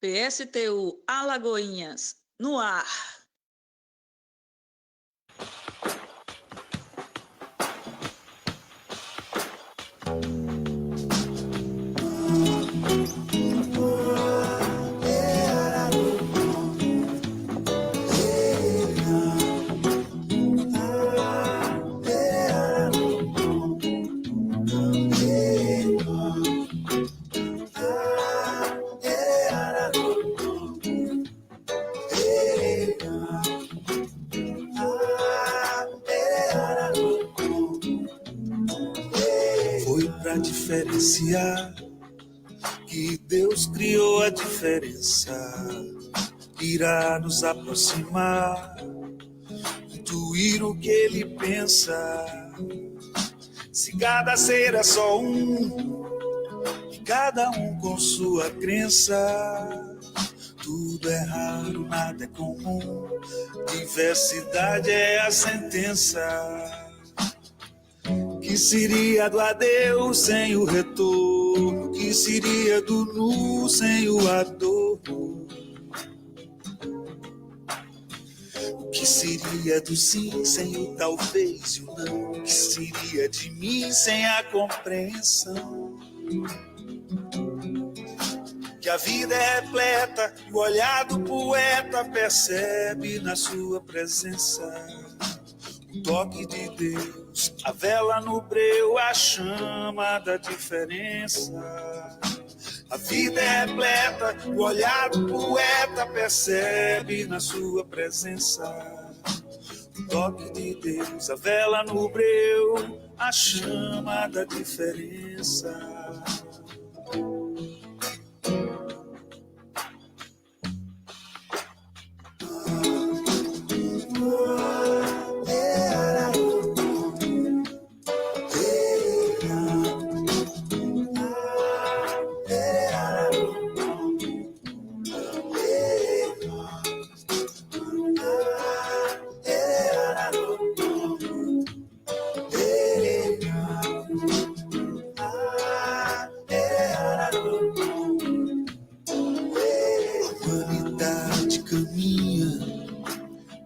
PSTU Alagoinhas, no ar. Foi pra diferenciar que Deus criou a diferença. Irá nos aproximar, intuir o que Ele pensa. Se cada ser é só um, e cada um com sua crença, tudo é raro, nada é comum, diversidade é a sentença. Que seria do adeus sem o retorno? Que seria do nu sem o adorno? O que seria do sim sem o talvez e o não? O que seria de mim sem a compreensão? Que a vida é repleta e o olhar do poeta percebe na sua presença o toque de Deus, a vela no breu, a chama da diferença. A vida é repleta, o olhar do poeta percebe na sua presença o toque de Deus, a vela no breu, a chama da diferença.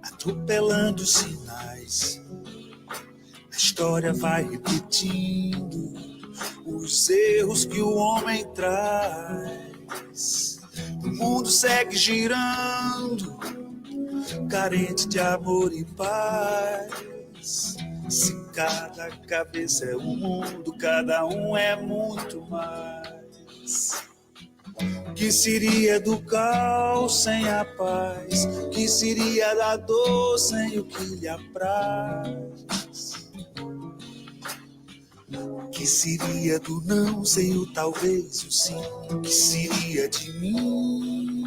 Atropelando os sinais, a história vai repetindo os erros que o homem traz. O mundo segue girando, carente de amor e paz. Se cada cabeça é um mundo, cada um é muito mais. Que seria do caos sem a paz? Que seria da dor sem o que lhe apraz? Que seria do não sem o talvez e o sim? Que seria de mim?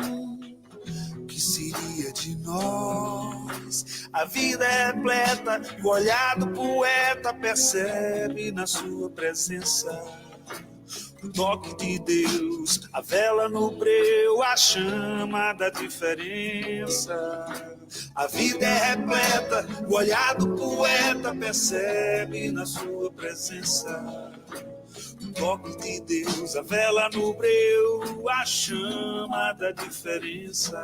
Que seria de nós? A vida é repleta e o olhar do poeta percebe na sua presença o toque de Deus, a vela no breu, a chama da diferença. A vida é repleta, o olhar do poeta percebe na sua presença o toque de Deus, a vela no breu, a chama da diferença.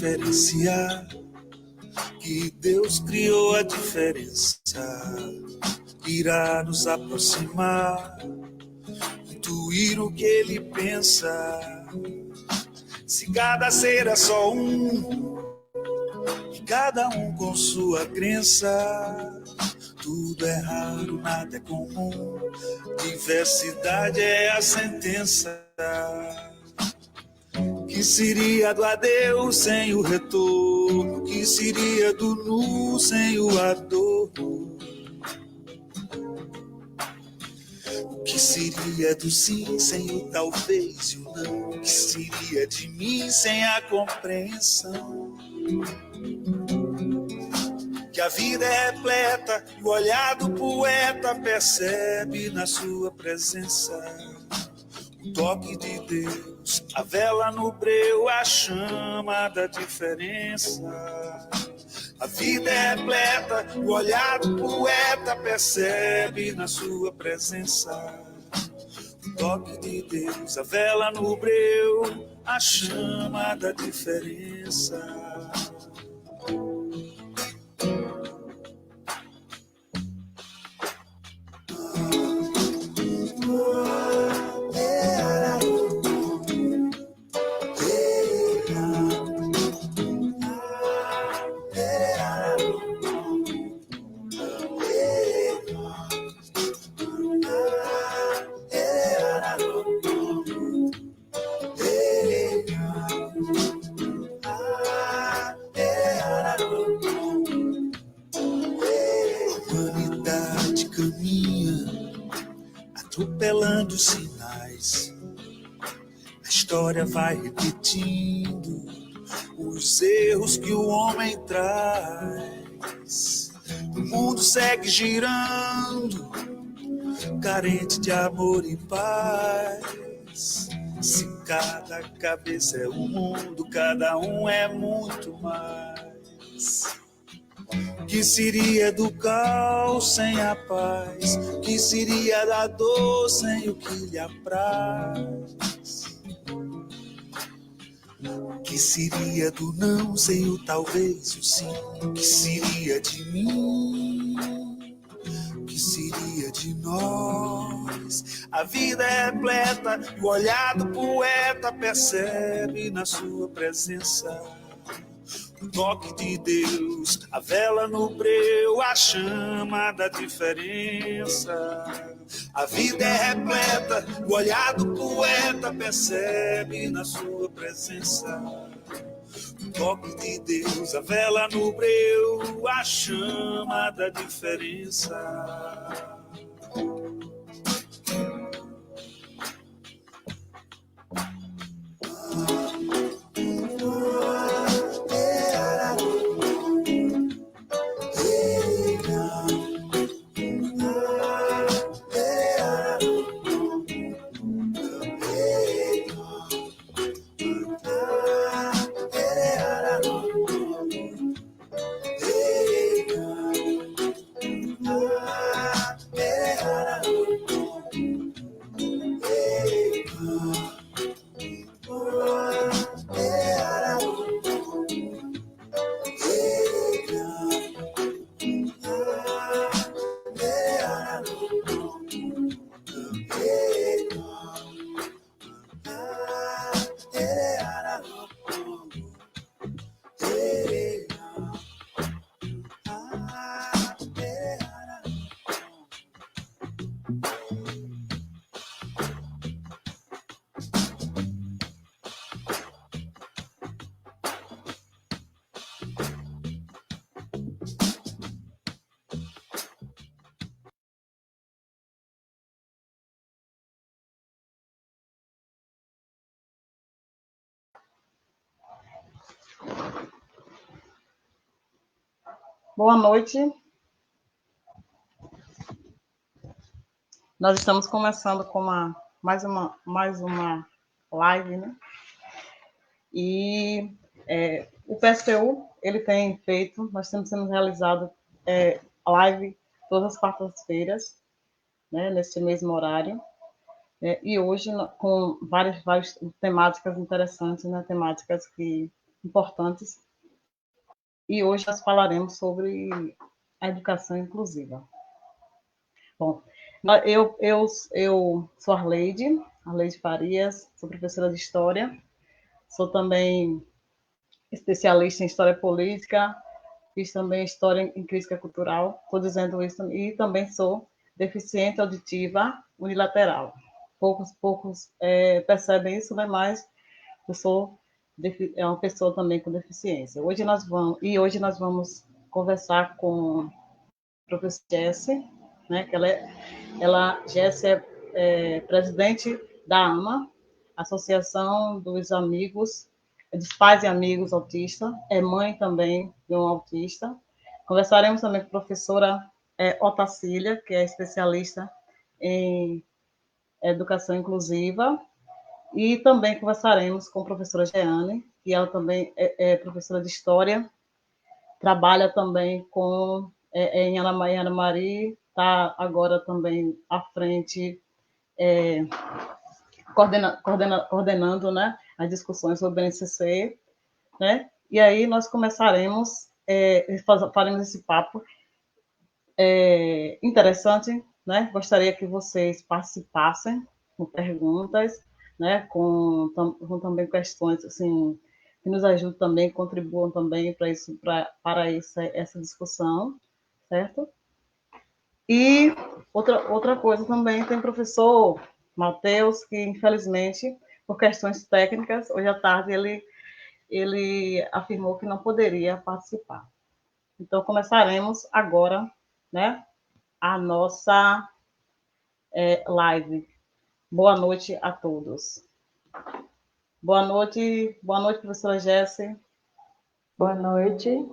diferenciar que Deus criou a diferença, irá nos aproximar, intuir o que Ele pensa. Se cada ser é só um, e cada um com sua crença, tudo é raro, nada é comum, diversidade é a sentença. Que seria do adeus sem o retorno? Que seria do nu sem o adorno? O que seria do sim sem o talvez e o não? O que seria de mim sem a compreensão? Que a vida é repleta e o olhar do poeta percebe na sua presença o toque de Deus, a vela no breu, a chama da diferença. A vida é repleta, o olhar do poeta percebe na sua presença o toque de Deus, a vela no breu, a chama da diferença. Atropelando sinais, a história vai repetindo os erros que o homem traz. O mundo segue girando, carente de amor e paz. Se cada cabeça é um mundo, cada um é muito mais. Que seria do caos sem a paz? Que seria da dor sem o que lhe apraz? Que seria do não sem o talvez, o sim? Que seria de mim? Que seria de nós? A vida é repleta e o olhar do poeta percebe na sua presença o toque de Deus, a vela no breu, a chama da diferença. A vida é repleta, o olhar do poeta percebe na sua presença o toque de Deus, a vela no breu, a chama da diferença. Boa noite. Nós estamos começando com mais uma live, né? E o PSTU, ele tem feito, nós temos realizado live todas as quartas-feiras, né, neste mesmo horário, e hoje com várias temáticas interessantes, né, temáticas que importantes. E hoje nós falaremos sobre a educação inclusiva. Bom, eu sou Arleide Farias, sou professora de História, sou também especialista em História Política, fiz também História em Crítica Cultural, estou dizendo isso, e também sou deficiente auditiva unilateral. Poucos percebem isso, né? Mas eu sou uma pessoa também com deficiência. Hoje nós vamos conversar com a professora Jessie, né? Que Jessie é presidente da AMA, Associação dos Amigos, dos Pais e Amigos Autistas, é mãe também de um autista. Conversaremos também com a professora Otacília, que é especialista em educação inclusiva, e também conversaremos com a professora Jeane, que ela também é professora de História, trabalha também em Aramari, está agora também à frente, coordenando, né, as discussões sobre o NCC, né? E aí nós começaremos, faremos esse papo interessante, né? Gostaria que vocês participassem com perguntas, né? Com também questões assim que nos ajudem também, contribuam também para essa discussão, certo? E outra coisa também, tem o professor Matheus, que infelizmente, por questões técnicas, hoje à tarde ele afirmou que não poderia participar. Então, começaremos agora, né, a nossa live. Boa noite a todos. Boa noite, professora Jessie. Boa noite.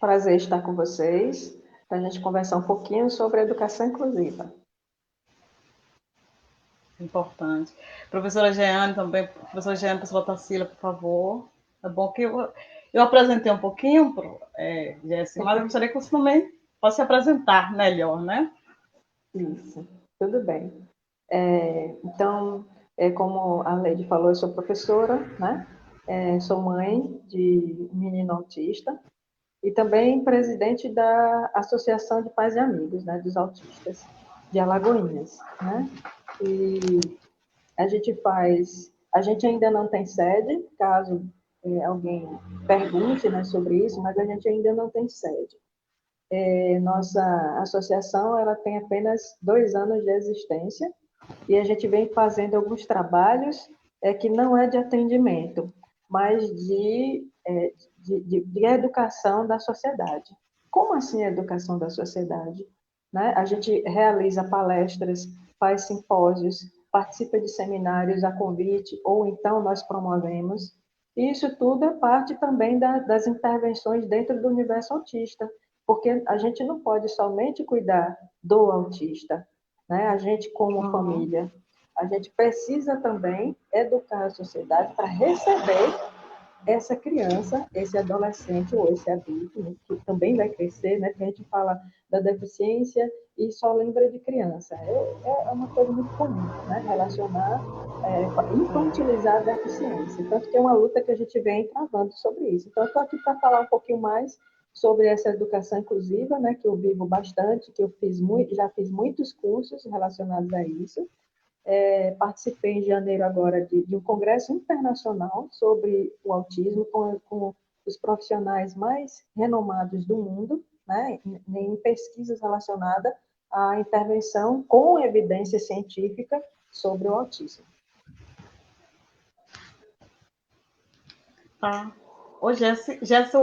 Prazer estar com vocês, para a gente conversar um pouquinho sobre a educação inclusiva. Importante. Professora Jeane também, professora Tarsila, por favor. É bom que eu apresentei um pouquinho, Jessie, mas eu gostaria que você também possa se apresentar melhor, né? Isso, tudo bem. Então, como a Leide falou, eu sou professora, né? Sou mãe de um menino autista e também presidente da Associação de Pais e Amigos, né, dos Autistas de Alagoinhas, né? E a gente ainda não tem sede, caso alguém pergunte, né, sobre isso, mas a gente ainda não tem sede. Nossa associação ela tem apenas 2 anos de existência e a gente vem fazendo alguns trabalhos que não é de atendimento, mas de educação da sociedade. Como assim educação da sociedade? Né? A gente realiza palestras, faz simpósios, participa de seminários a convite, ou então nós promovemos. E isso tudo é parte também das intervenções dentro do universo autista, porque a gente não pode somente cuidar do autista, né? A gente, como família, a gente precisa também educar a sociedade para receber essa criança, esse adolescente ou esse adulto, né, que também vai crescer, né? Porque a gente fala da deficiência e só lembra de criança. É uma coisa muito comum, né? Relacionar, infantilizar a deficiência. Tanto que é uma luta que a gente vem travando sobre isso. Então, eu estou aqui para falar um pouquinho mais sobre essa educação inclusiva, né? Que eu vivo bastante, que eu já fiz muitos cursos relacionados a isso. Participei em janeiro agora de um congresso internacional sobre o autismo com os profissionais mais renomados do mundo, né, em pesquisas relacionadas à intervenção com evidência científica sobre o autismo. Tá. Ô, Jessie,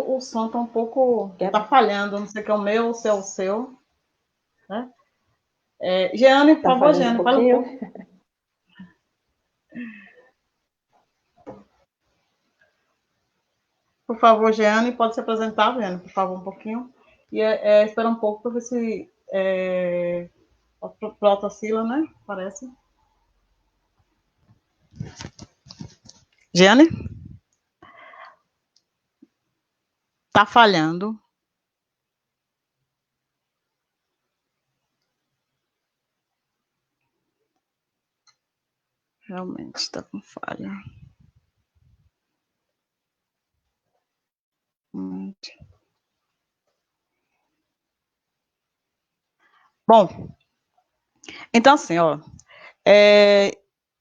o som está um pouco... Está falhando, não sei se é o meu ou se é o seu. Né? Jeane, por favor, Jeane, fala um pouco. Por favor, Jeane, pode se apresentar, Jeane, por favor, um pouquinho. E espera um pouco para ver se... Para a Otacília, né? Parece. Jeane? Está falhando. Realmente está com falha. gente. Bom, então assim, ó,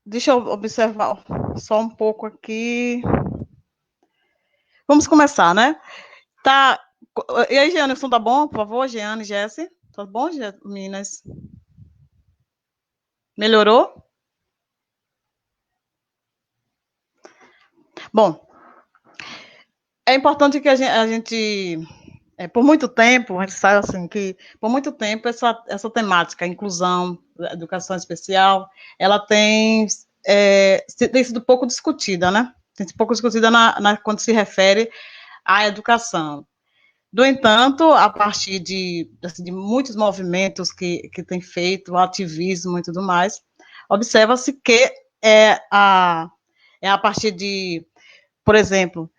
deixa eu observar só um pouco aqui. Vamos começar, né? Tá. E aí, Jeane, o som tá bom? Por favor, Jeane, Jesse. Tá bom, meninas? Melhorou? Bom, é importante que a gente por muito tempo, a gente sabe assim, que por muito tempo essa temática, a inclusão, a educação especial, ela tem sido pouco discutida, né? Tem sido pouco discutida quando se refere à educação. No entanto, a partir assim, de muitos movimentos que têm feito, ativismo e tudo mais, observa-se que é a partir de, por exemplo,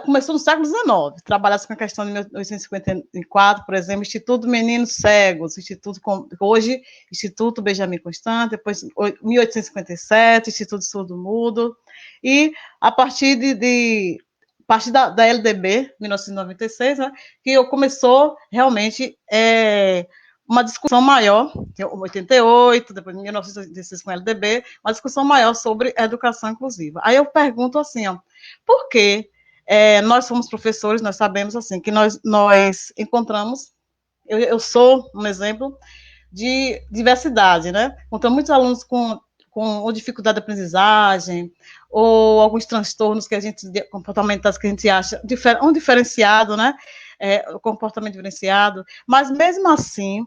começou no século XIX, trabalhar-se com a questão de 1854, por exemplo, Instituto Meninos Cegos, hoje, Instituto Benjamin Constant, depois 1857, Instituto Surdo Mudo, e a partir da LDB, 1996, né, que começou realmente uma discussão maior, em 88, depois em 1986 com a LDB, uma discussão maior sobre a educação inclusiva. Aí eu pergunto assim, ó, por que nós somos professores, nós sabemos assim que nós encontramos, eu sou um exemplo de diversidade, né? Encontramos muitos alunos com dificuldade de aprendizagem, ou alguns transtornos comportamentais que a gente acha um diferenciado, né? O comportamento diferenciado, mas mesmo assim,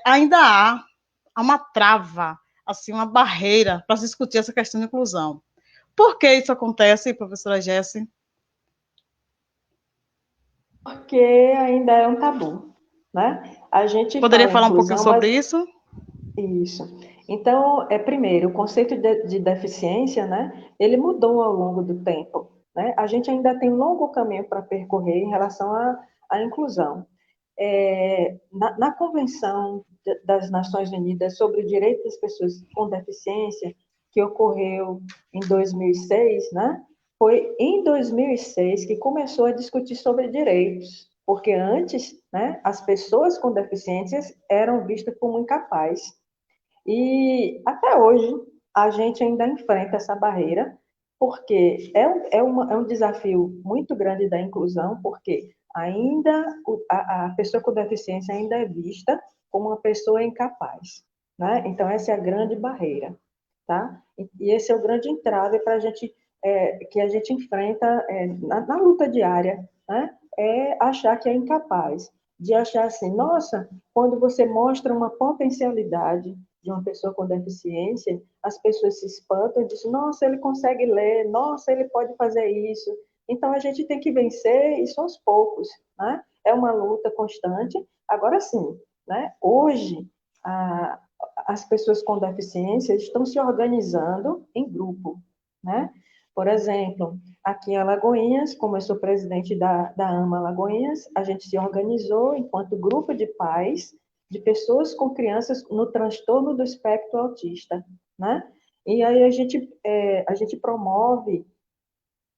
ainda há uma trava, assim, uma barreira para se discutir essa questão de inclusão. Por que isso acontece, professora Jessie? Porque ainda é um tabu, né? A gente Poderia fala falar um pouquinho inclusão, sobre mas isso? isso. Então, primeiro, o conceito de deficiência, né? Ele mudou ao longo do tempo, né? A gente ainda tem um longo caminho para percorrer em relação à inclusão. Na Convenção das Nações Unidas sobre o Direito das Pessoas com Deficiência, que ocorreu em 2006, né? Foi em 2006 que começou a discutir sobre direitos, porque antes, né, as pessoas com deficiências eram vistas como incapazes. E até hoje a gente ainda enfrenta essa barreira, porque é um desafio muito grande da inclusão, porque ainda a pessoa com deficiência ainda é vista como uma pessoa incapaz, né? Então essa é a grande barreira, tá? E esse é o grande entrave para a gente que a gente enfrenta na luta diária, né? É achar que é incapaz, de achar assim, nossa, quando você mostra uma potencialidade de uma pessoa com deficiência, as pessoas se espantam e dizem, nossa, ele consegue ler, nossa, ele pode fazer isso. Então, a gente tem que vencer isso aos poucos, né? É uma luta constante. Agora sim, né? Hoje, as pessoas com deficiência estão se organizando em grupo, né? Por exemplo, aqui em Alagoinhas, como eu sou presidente da AMA Alagoinhas, a gente se organizou enquanto grupo de pais de pessoas com crianças no transtorno do espectro autista, né? E aí a gente promove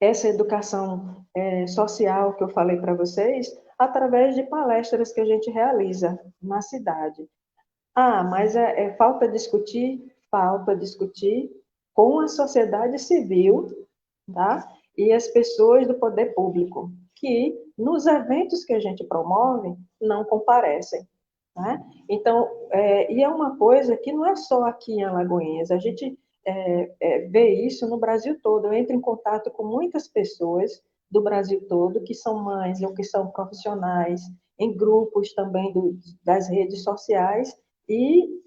essa educação social que eu falei para vocês através de palestras que a gente realiza na cidade. Ah, mas falta discutir? Falta discutir com a sociedade civil, tá? E as pessoas do poder público, que nos eventos que a gente promove não comparecem. Né? Então, e é uma coisa que não é só aqui em Alagoinhas, a gente vê isso no Brasil todo. Eu entro em contato com muitas pessoas do Brasil todo que são mães ou que são profissionais, em grupos também das redes sociais, e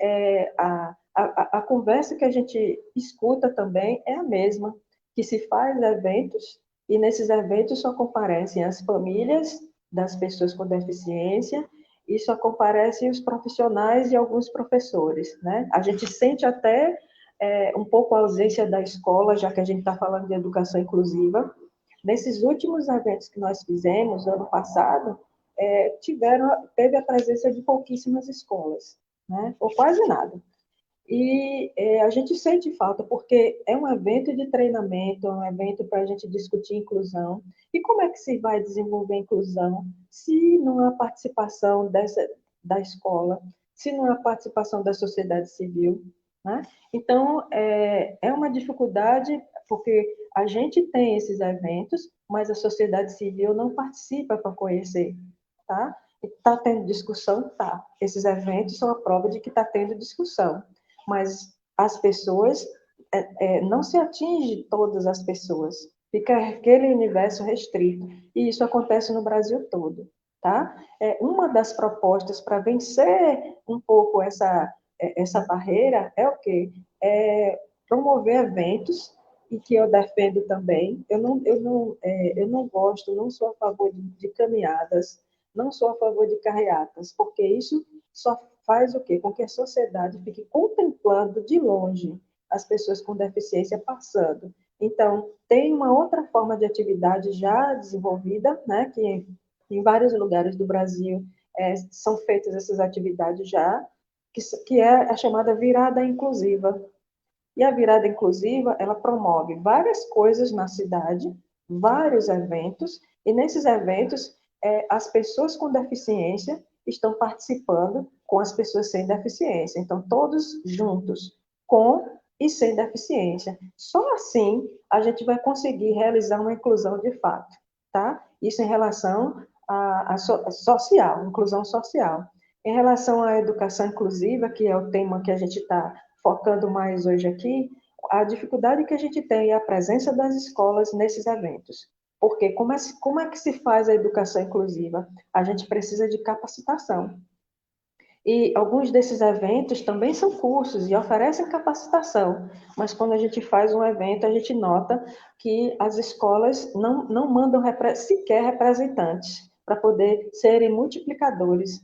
a conversa que a gente escuta também é a mesma, que se faz eventos, e nesses eventos só comparecem as famílias das pessoas com deficiência, e só comparecem os profissionais e alguns professores, né? A gente sente até um pouco a ausência da escola, já que a gente está falando de educação inclusiva. Nesses últimos eventos que nós fizemos, ano passado, teve a presença de pouquíssimas escolas, né? Ou quase nada. E a gente sente falta, porque é um evento de treinamento, é um evento para a gente discutir inclusão. E como é que se vai desenvolver a inclusão se não há participação da escola, se não há participação da sociedade civil, né? Então, é uma dificuldade, porque a gente tem esses eventos, mas a sociedade civil não participa para conhecer, tá? Está tendo discussão? Tá. Esses eventos são a prova de que está tendo discussão. Mas as pessoas, não se atinge todas as pessoas. Fica aquele universo restrito. E isso acontece no Brasil todo. Tá? Uma das propostas para vencer um pouco essa barreira é o quê? É promover eventos, e que eu defendo também. Eu não gosto, não sou a favor de caminhadas, não sou a favor de carreatas, porque isso só faz o quê? Com que a sociedade fique contemplando de longe as pessoas com deficiência passando. Então, tem uma outra forma de atividade já desenvolvida, né, que em vários lugares do Brasil são feitas essas atividades já, que é a chamada virada inclusiva. E a virada inclusiva, ela promove várias coisas na cidade, vários eventos, e nesses eventos, as pessoas com deficiência estão participando com as pessoas sem deficiência. Então, todos juntos, com e sem deficiência. Só assim a gente vai conseguir realizar uma inclusão de fato, tá? Isso em relação à social, inclusão social. Em relação à educação inclusiva, que é o tema que a gente está focando mais hoje aqui, a dificuldade que a gente tem é a presença das escolas nesses eventos. Porque como é que se faz a educação inclusiva? A gente precisa de capacitação. E alguns desses eventos também são cursos e oferecem capacitação, mas quando a gente faz um evento, a gente nota que as escolas não mandam sequer representantes para poder serem multiplicadores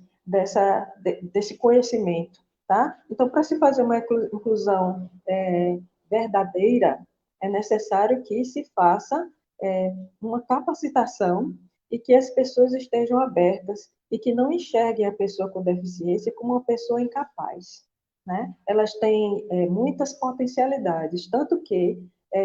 desse conhecimento, tá? Então, para se fazer uma inclusão verdadeira, é necessário que se faça uma capacitação e que as pessoas estejam abertas e que não enxerguem a pessoa com deficiência como uma pessoa incapaz, né? Elas têm muitas potencialidades, tanto que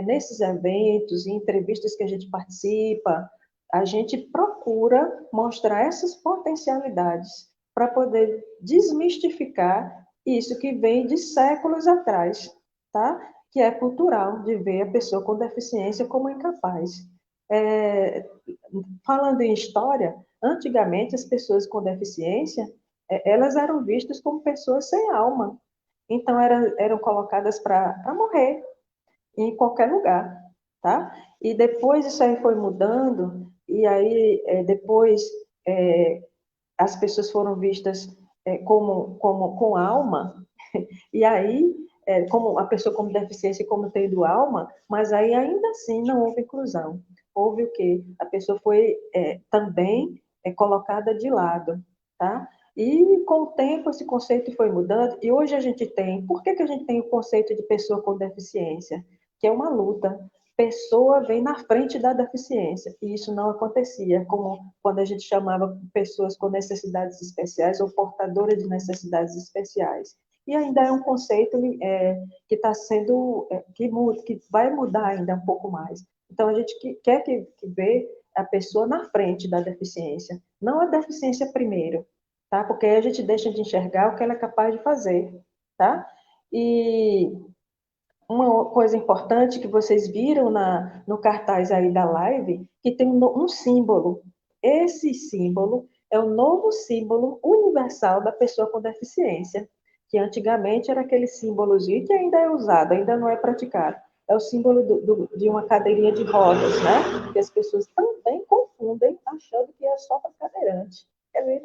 nesses eventos e entrevistas que a gente participa, a gente procura mostrar essas potencialidades para poder desmistificar isso que vem de séculos atrás, tá? Que é cultural de ver a pessoa com deficiência como incapaz. Falando em história, antigamente as pessoas com deficiência, elas eram vistas como pessoas sem alma. Então eram colocadas para morrer em qualquer lugar, tá? E depois isso aí foi mudando, e aí depois as pessoas foram vistas como com alma, e aí como a pessoa com deficiência como tendo alma, mas aí ainda assim não houve inclusão. Houve o quê? A pessoa foi também colocada de lado, tá? E com o tempo esse conceito foi mudando, e hoje a gente tem, por que a gente tem o conceito de pessoa com deficiência? Que é uma luta. Pessoa vem na frente da deficiência, e isso não acontecia, como quando a gente chamava pessoas com necessidades especiais ou portadoras de necessidades especiais. E ainda é um conceito que está sendo, que vai mudar ainda um pouco mais. Então, a gente quer que vê a pessoa na frente da deficiência, não a deficiência primeiro, tá? Porque aí a gente deixa de enxergar o que ela é capaz de fazer, tá? E uma coisa importante que vocês viram no cartaz aí da live, que tem um símbolo. Esse símbolo é o novo símbolo universal da pessoa com deficiência, que antigamente era aquele símbolozinho que ainda é usado, ainda não é praticado. É o símbolo de uma cadeirinha de rodas, né? Que as pessoas também confundem, achando que é só para cadeirante.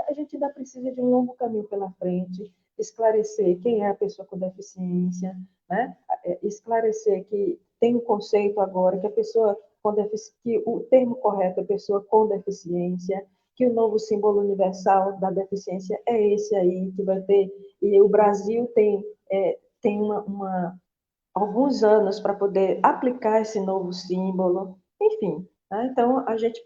A gente ainda precisa de um longo caminho pela frente, esclarecer quem é a pessoa com deficiência, né? Esclarecer que tem um conceito agora que a pessoa que o termo correto é pessoa com deficiência, que o novo símbolo universal da deficiência é esse aí que vai ter, e o Brasil tem alguns anos para poder aplicar esse novo símbolo, enfim. Né? Então, a gente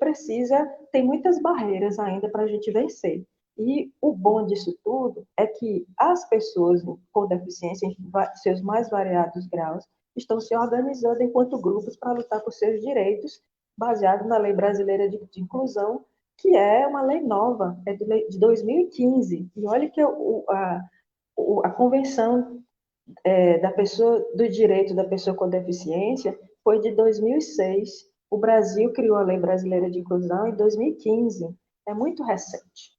tem muitas barreiras ainda para a gente vencer. E o bom disso tudo é que as pessoas com deficiência, em seus mais variados graus, estão se organizando enquanto grupos para lutar por seus direitos, baseado na Lei Brasileira de Inclusão, que é uma lei nova, é de 2015. E olha que a Convenção da pessoa, do direito da pessoa com deficiência foi de 2006. O Brasil criou a Lei Brasileira de Inclusão em 2015. É muito recente.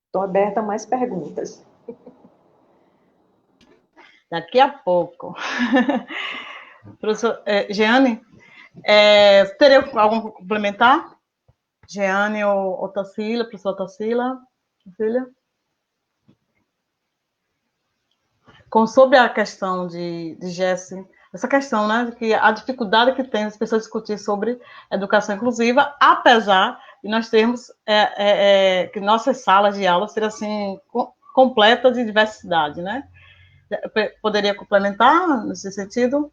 Estou aberta a mais perguntas. Daqui a pouco. Professor, Jeane, teria algum complementar? Jeane ou Tarsila, professor Tarsila? Filha? Sobre a questão de Jesse, essa questão, né, de que a dificuldade que tem as pessoas discutir sobre educação inclusiva, apesar de nós termos que nossas salas de aula serem assim completas de diversidade, né? Poderia complementar nesse sentido?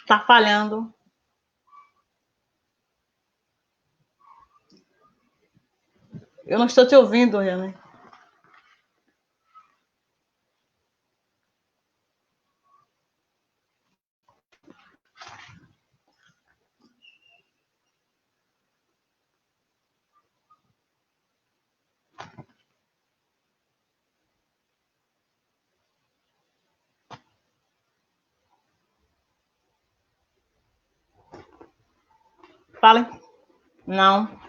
Está falhando. Eu não estou te ouvindo, Riane. Fale. Não.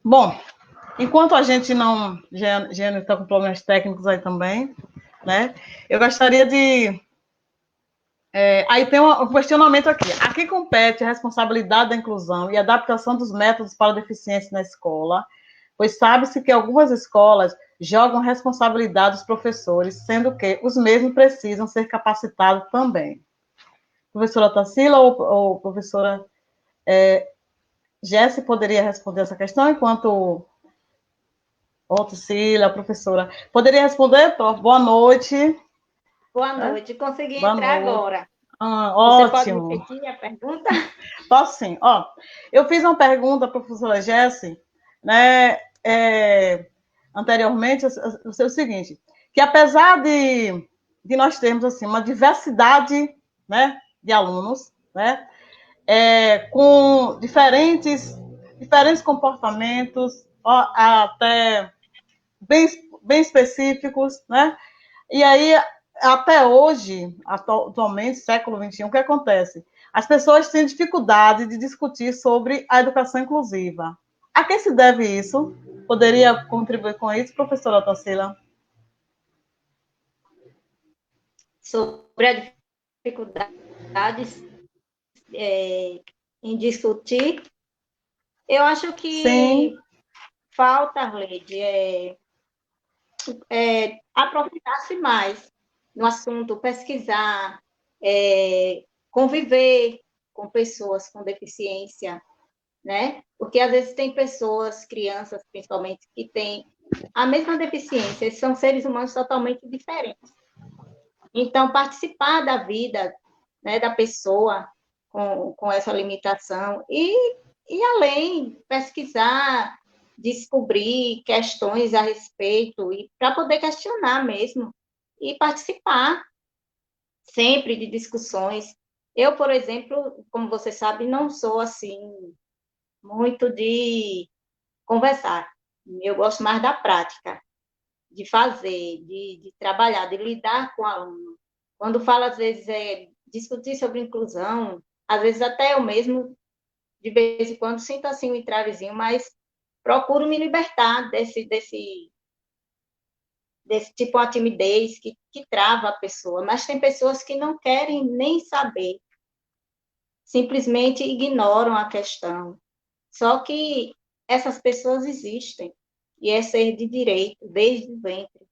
Bom, enquanto a gente não... Jeane está com problemas técnicos aí também, né? Eu gostaria de... aí tem um questionamento aqui. A quem compete a responsabilidade da inclusão e adaptação dos métodos para a deficiência na escola? Pois sabe-se que algumas escolas jogam responsabilidade dos professores, sendo que os mesmos precisam ser capacitados também. Professora Tarsila ou professora Jesse poderia responder essa questão, enquanto Tarsila, professora, poderia responder, prof? Boa noite. Boa noite, consegui Boa entrar noite. Agora. Ótimo. Você pode repetir a pergunta? Posso sim. Eu fiz uma pergunta para a professora Jesse, né, anteriormente, o seguinte, que apesar de nós termos assim, uma diversidade, né, de alunos, né, com diferentes comportamentos, até bem específicos, né, e aí, até hoje, atualmente, século XXI, o que acontece? As pessoas têm dificuldade de discutir sobre a educação inclusiva. A que se deve isso? Poderia contribuir com isso, professora Tarsila? Sobre a dificuldade em discutir, eu acho que Sim. falta, Arlede, aprofundar-se mais no assunto, pesquisar, conviver com pessoas com deficiência, né? Porque às vezes tem pessoas, crianças principalmente, que têm a mesma deficiência, são seres humanos totalmente diferentes. Então, participar da vida, né, da pessoa com essa limitação e além, pesquisar, descobrir questões a respeito, e para poder questionar mesmo, e participar sempre de discussões. Eu, por exemplo, como você sabe, não sou assim muito de conversar. Eu gosto mais da prática, de fazer, de trabalhar, de lidar com o aluno. Quando falo, às vezes, discutir sobre inclusão, às vezes até eu mesmo, de vez em quando, sinto assim um entravezinho, mas procuro me libertar desse tipo de timidez que trava a pessoa. Mas tem pessoas que não querem nem saber, simplesmente ignoram a questão. Só que essas pessoas existem, e é ser de direito desde o ventre.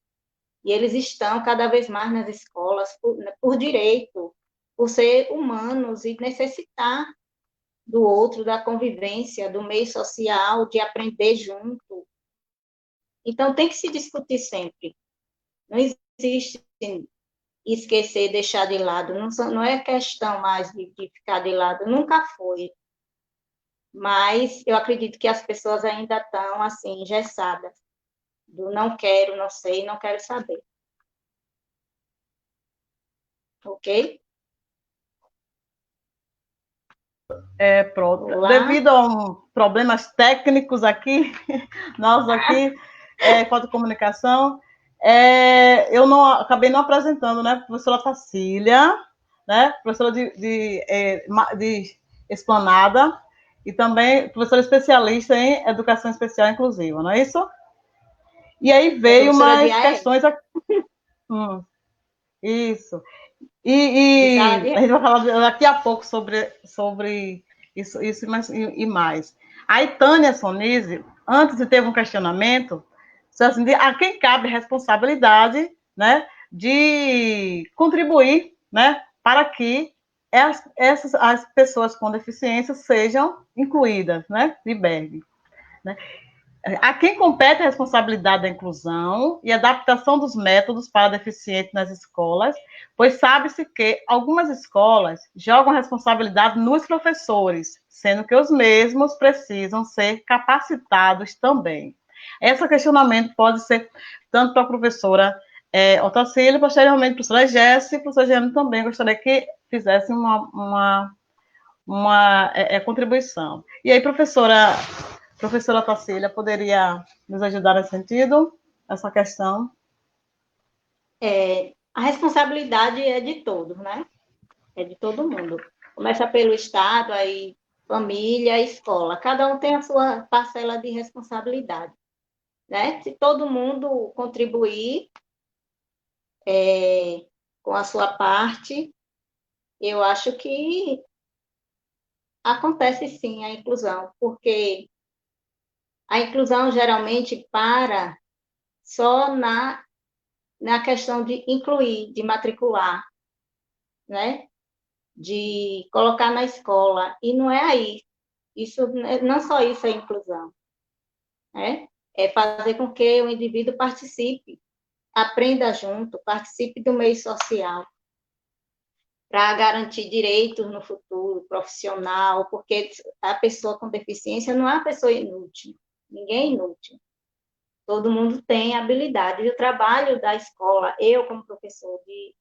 E eles estão cada vez mais nas escolas por direito, por ser humanos e necessitar do outro, da convivência, do meio social, de aprender junto. Então, tem que se discutir sempre. Não existe esquecer, deixar de lado. Não é questão mais de ficar de lado. Nunca foi. Mas eu acredito que as pessoas ainda estão, assim, engessadas. Do não quero, não sei, não quero saber. Ok? Pronto. Olá. Devido a problemas técnicos aqui, nós aqui, falta de comunicação, eu não acabei não apresentando, né, professora Tacília, né, professora de Esplanada, e também professora especialista em educação especial inclusiva, não é isso? E aí veio Professora de umas AE, questões aqui. Isso. de sala de A gente vai falar daqui a pouco sobre isso e mais. Aí, Tânia Sonise, antes de ter um questionamento, disse assim, a quem cabe a responsabilidade, né, de contribuir, né, para que as pessoas com deficiência sejam incluídas, né, de Berg, né? A quem compete a responsabilidade da inclusão e adaptação dos métodos para deficientes nas escolas, pois sabe-se que algumas escolas jogam a responsabilidade nos professores, sendo que os mesmos precisam ser capacitados também. Esse questionamento pode ser tanto para a professora Otacílio, posteriormente a professora Jéssica, e a professora Jeane também gostaria que fizesse uma contribuição. E aí, professora Tacília, poderia nos ajudar nesse sentido, essa questão? a responsabilidade é de todos, né? É de todo mundo. Começa pelo Estado, aí família, escola. Cada um tem a sua parcela de responsabilidade, né? Se todo mundo contribuir com a sua parte, eu acho que acontece sim a inclusão, porque a inclusão geralmente para só na questão de incluir, de matricular, né? De colocar na escola, e não é aí. Isso, não só isso é inclusão, né? É fazer com que o indivíduo participe, aprenda junto, participe do meio social, para garantir direitos no futuro profissional, porque a pessoa com deficiência não é uma pessoa inútil, ninguém é inútil. Todo mundo tem habilidade. E o trabalho da escola, eu como professor de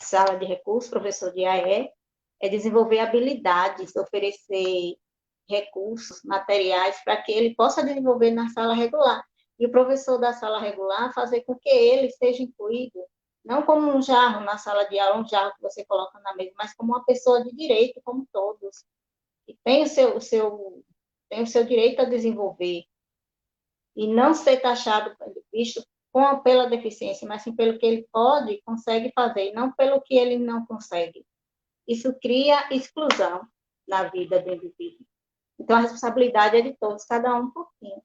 sala de recursos, professor de AE, é desenvolver habilidades, oferecer recursos, materiais, para que ele possa desenvolver na sala regular. E o professor da sala regular fazer com que ele seja incluído, não como um jarro na sala de aula, um jarro que você coloca na mesa, mas como uma pessoa de direito, como todos, que tem tem o seu direito a desenvolver, e não ser taxado, visto pela deficiência, mas sim pelo que ele pode e consegue fazer, e não pelo que ele não consegue. Isso cria exclusão na vida do indivíduo. Então, a responsabilidade é de todos, cada um um pouquinho.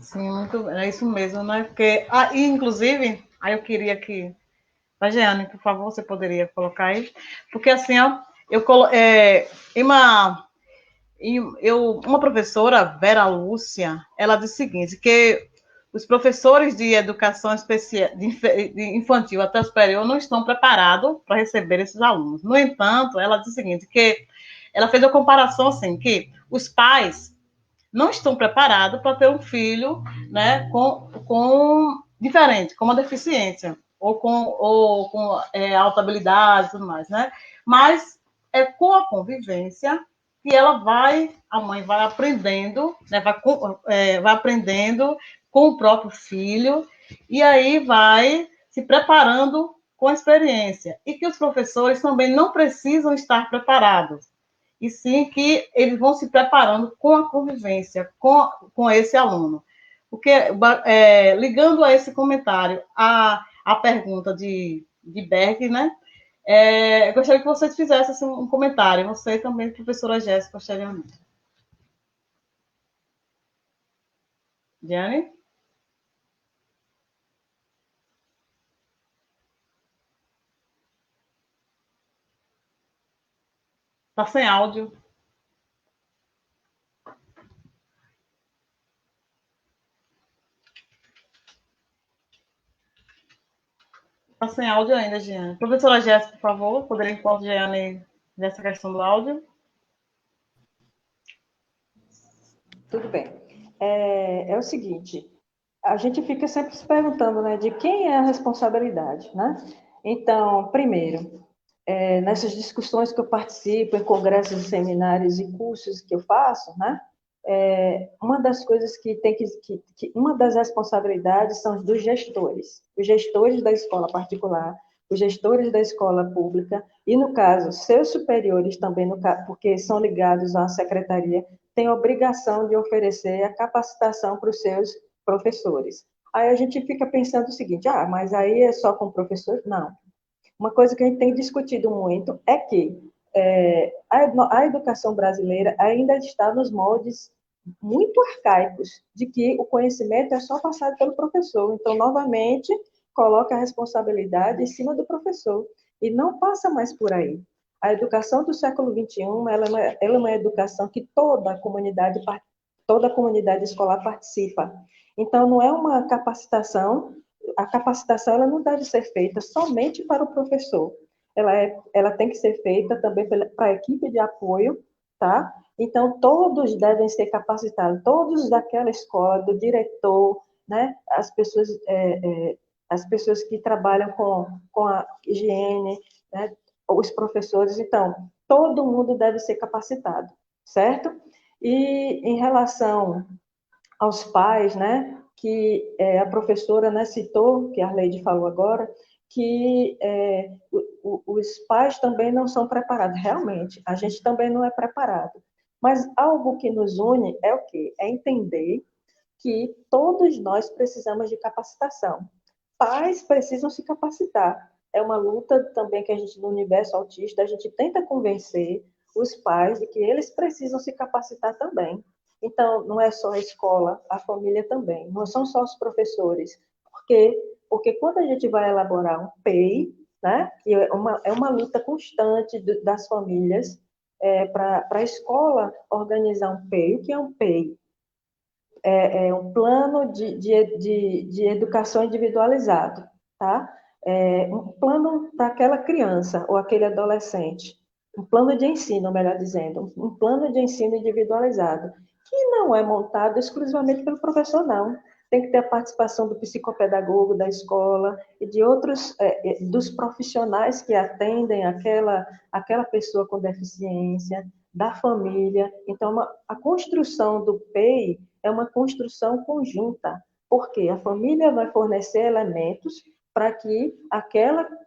Sim, é isso mesmo, né? Porque, e, inclusive, aí eu queria que... A Jeane, por favor, você poderia colocar aí? Porque, assim, ó, uma professora, Vera Lúcia, ela disse o seguinte, que os professores de educação especial, de infantil até superior não estão preparados para receber esses alunos. No entanto, ela disse o seguinte, que ela fez a comparação assim, que os pais não estão preparados para ter um filho, né, com diferente, com uma deficiência, ou com alta habilidade e tudo mais, né? Mas é com a convivência que a mãe vai aprendendo, né, vai aprendendo com o próprio filho, e aí vai se preparando com a experiência. E que os professores também não precisam estar preparados, e sim que eles vão se preparando com a convivência com esse aluno. Porque, ligando a esse comentário, a pergunta de Berg, né? Eu gostaria que vocês fizessem assim, um comentário, você também, professora Jéssica, posteriormente. Diane? Está sem áudio. Está sem áudio ainda, Giane. Professora Jéssica, por favor, poderia enquanto Giane nessa questão do áudio? Tudo bem. É o seguinte, a gente fica sempre se perguntando, né, de quem é a responsabilidade, né? Então, primeiro, nessas discussões que eu participo, em congressos, seminários e cursos que eu faço, né? Uma das coisas que tem uma das responsabilidades são dos gestores, os gestores da escola particular, os gestores da escola pública e, no caso, seus superiores também, porque são ligados à secretaria, têm a obrigação de oferecer a capacitação para os seus professores. Aí a gente fica pensando o seguinte, mas aí é só com o professor? Não. Uma coisa que a gente tem discutido muito é que a educação brasileira ainda está nos moldes muito arcaicos, de que o conhecimento é só passado pelo professor. Então, novamente, coloca a responsabilidade em cima do professor. E não passa mais por aí. A educação do século XXI, ela é uma educação que toda a comunidade escolar participa. Então, não é uma capacitação, a capacitação ela não deve ser feita somente para o professor. Ela tem que ser feita também para a equipe de apoio, tá? Então, todos devem ser capacitados, todos daquela escola, do diretor, né? As pessoas que trabalham com a higiene, né? Os professores. Então, todo mundo deve ser capacitado, certo? E em relação aos pais, né? Que a professora, né, citou, que a Arleide falou agora, que os pais também não são preparados. Realmente, a gente também não é preparado. Mas algo que nos une é o quê? É entender que todos nós precisamos de capacitação. Pais precisam se capacitar. É uma luta também que a gente, no universo autista, a gente tenta convencer os pais de que eles precisam se capacitar também. Então, não é só a escola, a família também. Não são só os professores. Porque quando a gente vai elaborar um PEI, né, e é uma luta constante das famílias para a escola organizar um PEI. O que é um PEI? É um plano de educação individualizado, tá? Um plano para aquela criança ou aquele adolescente. Um plano de ensino, melhor dizendo. Um plano de ensino individualizado, que não é montado exclusivamente pelo professor, não. Tem que ter a participação do psicopedagogo da escola e de outros, dos profissionais que atendem aquela pessoa com deficiência, da família. Então, a construção do PEI é uma construção conjunta, porque a família vai fornecer elementos para que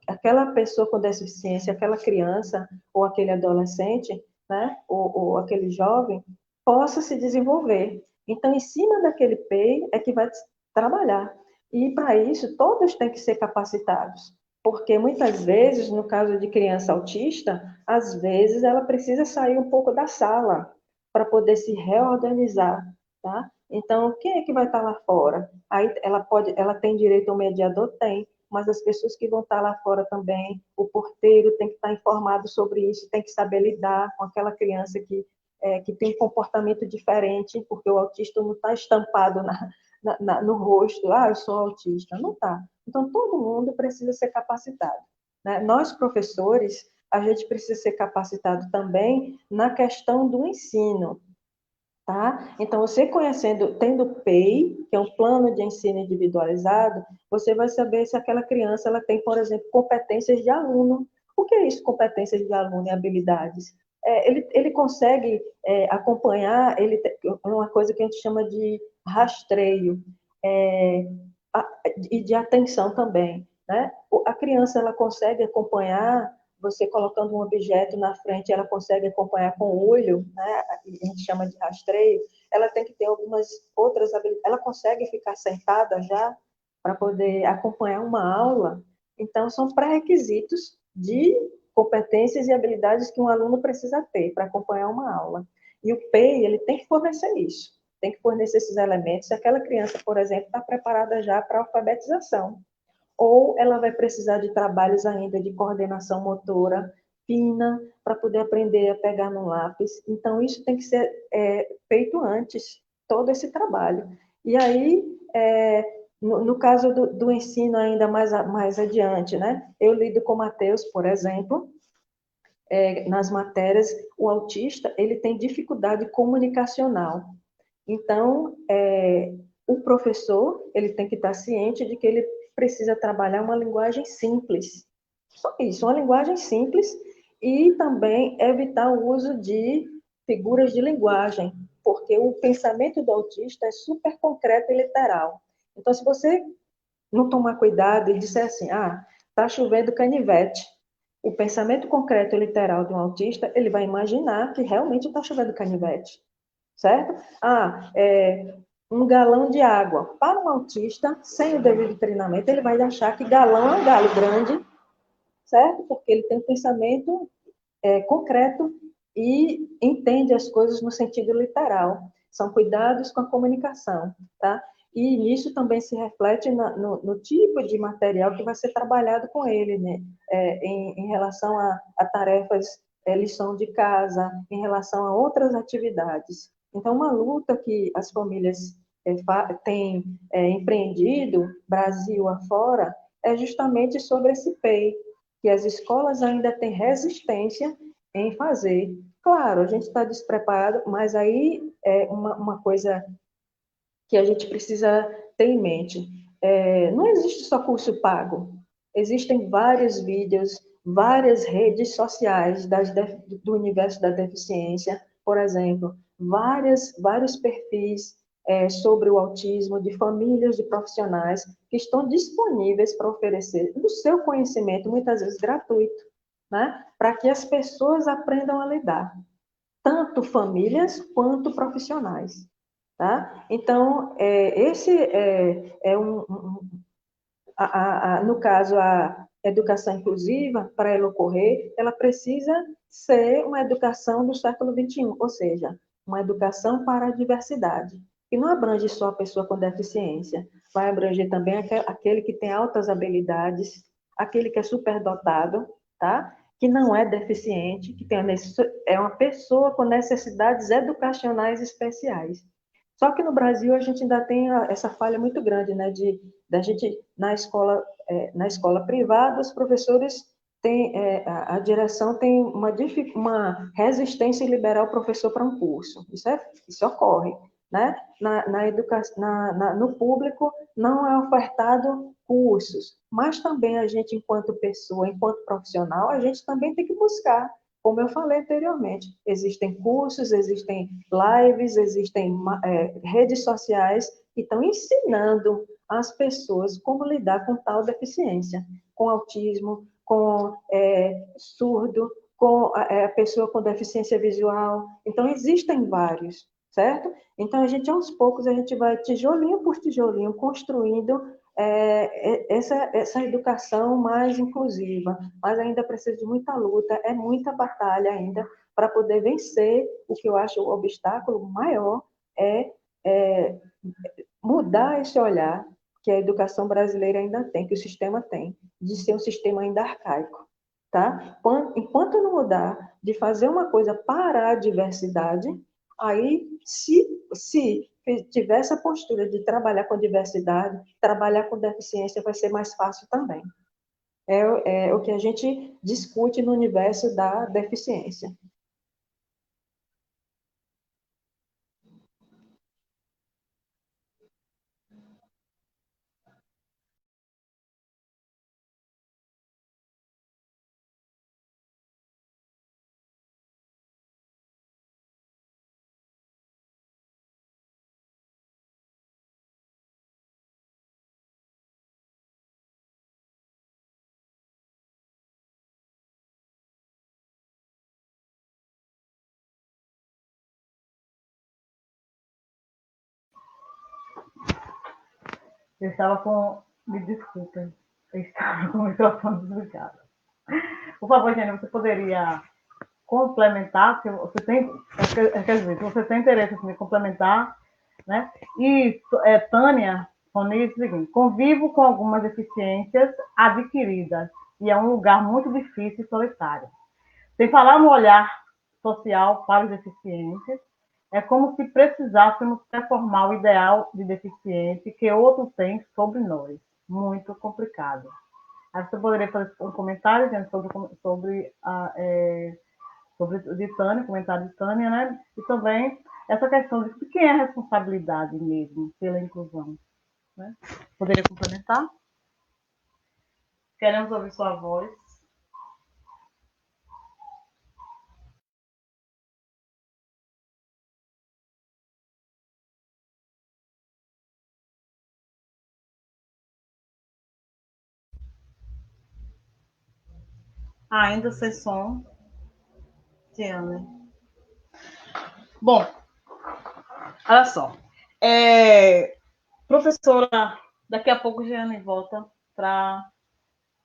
aquela pessoa com deficiência, aquela criança ou aquele adolescente, né, ou aquele jovem, possa se desenvolver. Então, em cima daquele PEI é que vai trabalhar. E, para isso, todos têm que ser capacitados. Porque, muitas vezes, no caso de criança autista, às vezes ela precisa sair um pouco da sala para poder se reorganizar, tá? Então, quem é que vai estar lá fora? Aí ela tem direito ao mediador? Tem, mas as pessoas que vão estar lá fora também, o porteiro tem que estar informado sobre isso, tem que saber lidar com aquela criança que tem um comportamento diferente, porque o autista não está estampado no rosto, eu sou autista, não está. Então, todo mundo precisa ser capacitado, né? Nós, professores, a gente precisa ser capacitado também na questão do ensino, tá? Então, você tendo o PEI, que é um plano de ensino individualizado, você vai saber se aquela criança ela tem, por exemplo, competências de aluno. O que é isso, competências de aluno e habilidades? Ele consegue acompanhar, uma coisa que a gente chama de rastreio, e de atenção também, né? A criança ela consegue acompanhar, você colocando um objeto na frente, ela consegue acompanhar com o olho, né? A gente chama de rastreio. Ela tem que ter algumas outras habilidades. Ela consegue ficar sentada já para poder acompanhar uma aula. Então, são pré-requisitos de competências e habilidades que um aluno precisa ter para acompanhar uma aula. E o PEI, ele tem que fornecer isso. Tem que fornecer esses elementos. Se aquela criança, por exemplo, está preparada já para a alfabetização, ou ela vai precisar de trabalhos ainda de coordenação motora, fina para poder aprender a pegar no lápis. Então, isso tem que ser feito antes, todo esse trabalho. E aí, no caso do ensino ainda mais adiante, né? Eu lido com o Matheus, por exemplo, nas matérias, o autista ele tem dificuldade comunicacional. Então, o professor ele tem que estar ciente de que ele precisa trabalhar uma linguagem simples. Só isso, uma linguagem simples e também evitar o uso de figuras de linguagem, porque o pensamento do autista é super concreto e literal. Então, se você não tomar cuidado e disser assim, tá chovendo canivete, o pensamento concreto e literal de um autista, ele vai imaginar que realmente está chovendo canivete, certo? Um galão de água. Para um autista, sem o devido treinamento, ele vai achar que galão é um galho grande, certo? Porque ele tem um pensamento concreto e entende as coisas no sentido literal. São cuidados com a comunicação, tá? E nisso também se reflete no tipo de material que vai ser trabalhado com ele, né? Em relação a tarefas, lição de casa, em relação a outras atividades. Então, uma luta que as famílias têm empreendido, Brasil afora, é justamente sobre esse PEI, que as escolas ainda têm resistência em fazer. Claro, a gente está despreparado, mas aí é uma coisa que a gente precisa ter em mente. Não existe só curso pago. Existem vários vídeos, várias redes sociais do universo da deficiência, por exemplo, vários perfis sobre o autismo, de famílias de profissionais que estão disponíveis para oferecer o seu conhecimento, muitas vezes gratuito, né? Para que as pessoas aprendam a lidar, tanto famílias quanto profissionais. Tá? Então, esse no caso, a educação inclusiva, para ela ocorrer, ela precisa ser uma educação do século XXI, ou seja, uma educação para a diversidade, que não abrange só a pessoa com deficiência, vai abranger também aquele que tem altas habilidades, aquele que é superdotado, tá? Que não é deficiente, que é uma pessoa com necessidades educacionais especiais. Só que no Brasil a gente ainda tem essa falha muito grande, né, da gente na escola privada os professores têm a direção tem uma resistência em liberar o professor para um curso. Isso ocorre, né? No público não é ofertado cursos, mas também a gente enquanto pessoa, enquanto profissional, a gente também tem que buscar. Como eu falei anteriormente, existem cursos, existem lives, existem redes sociais que estão ensinando as pessoas como lidar com tal deficiência, com autismo, com surdo, com a pessoa com deficiência visual. Então, existem vários, certo? Então, aos poucos, a gente vai tijolinho por tijolinho construindo essa educação mais inclusiva, mas ainda precisa de muita luta, muita batalha ainda para poder vencer. O que eu acho o obstáculo maior é mudar esse olhar que a educação brasileira ainda tem, que o sistema tem, de ser um sistema ainda arcaico. Tá? Enquanto não mudar de fazer uma coisa para a diversidade, aí, se tiver essa postura de trabalhar com diversidade, trabalhar com deficiência vai ser mais fácil também. É o que a gente discute no universo da deficiência. Eu estava com... Me desculpem. Eu estava com o microfone desligado. Por favor, Jane, você poderia complementar? Se você tem... Quer dizer, se você tem interesse em complementar, né? E Tânia Roni diz o seguinte: convivo com algumas deficiências adquiridas e é um lugar muito difícil e solitário. Sem falar no olhar social para os deficientes, é como se precisássemos performar o ideal de deficiente que outros têm sobre nós. Muito complicado. Aí você poderia fazer um comentário, gente, sobre o de Tânia, o comentário de Tânia, né? E também essa questão de quem é a responsabilidade mesmo pela inclusão. Né? Poderia complementar? Queremos ouvir sua voz. Ainda sem som. Tiane. Bom, olha só. Professora, daqui a pouco a Jeane volta para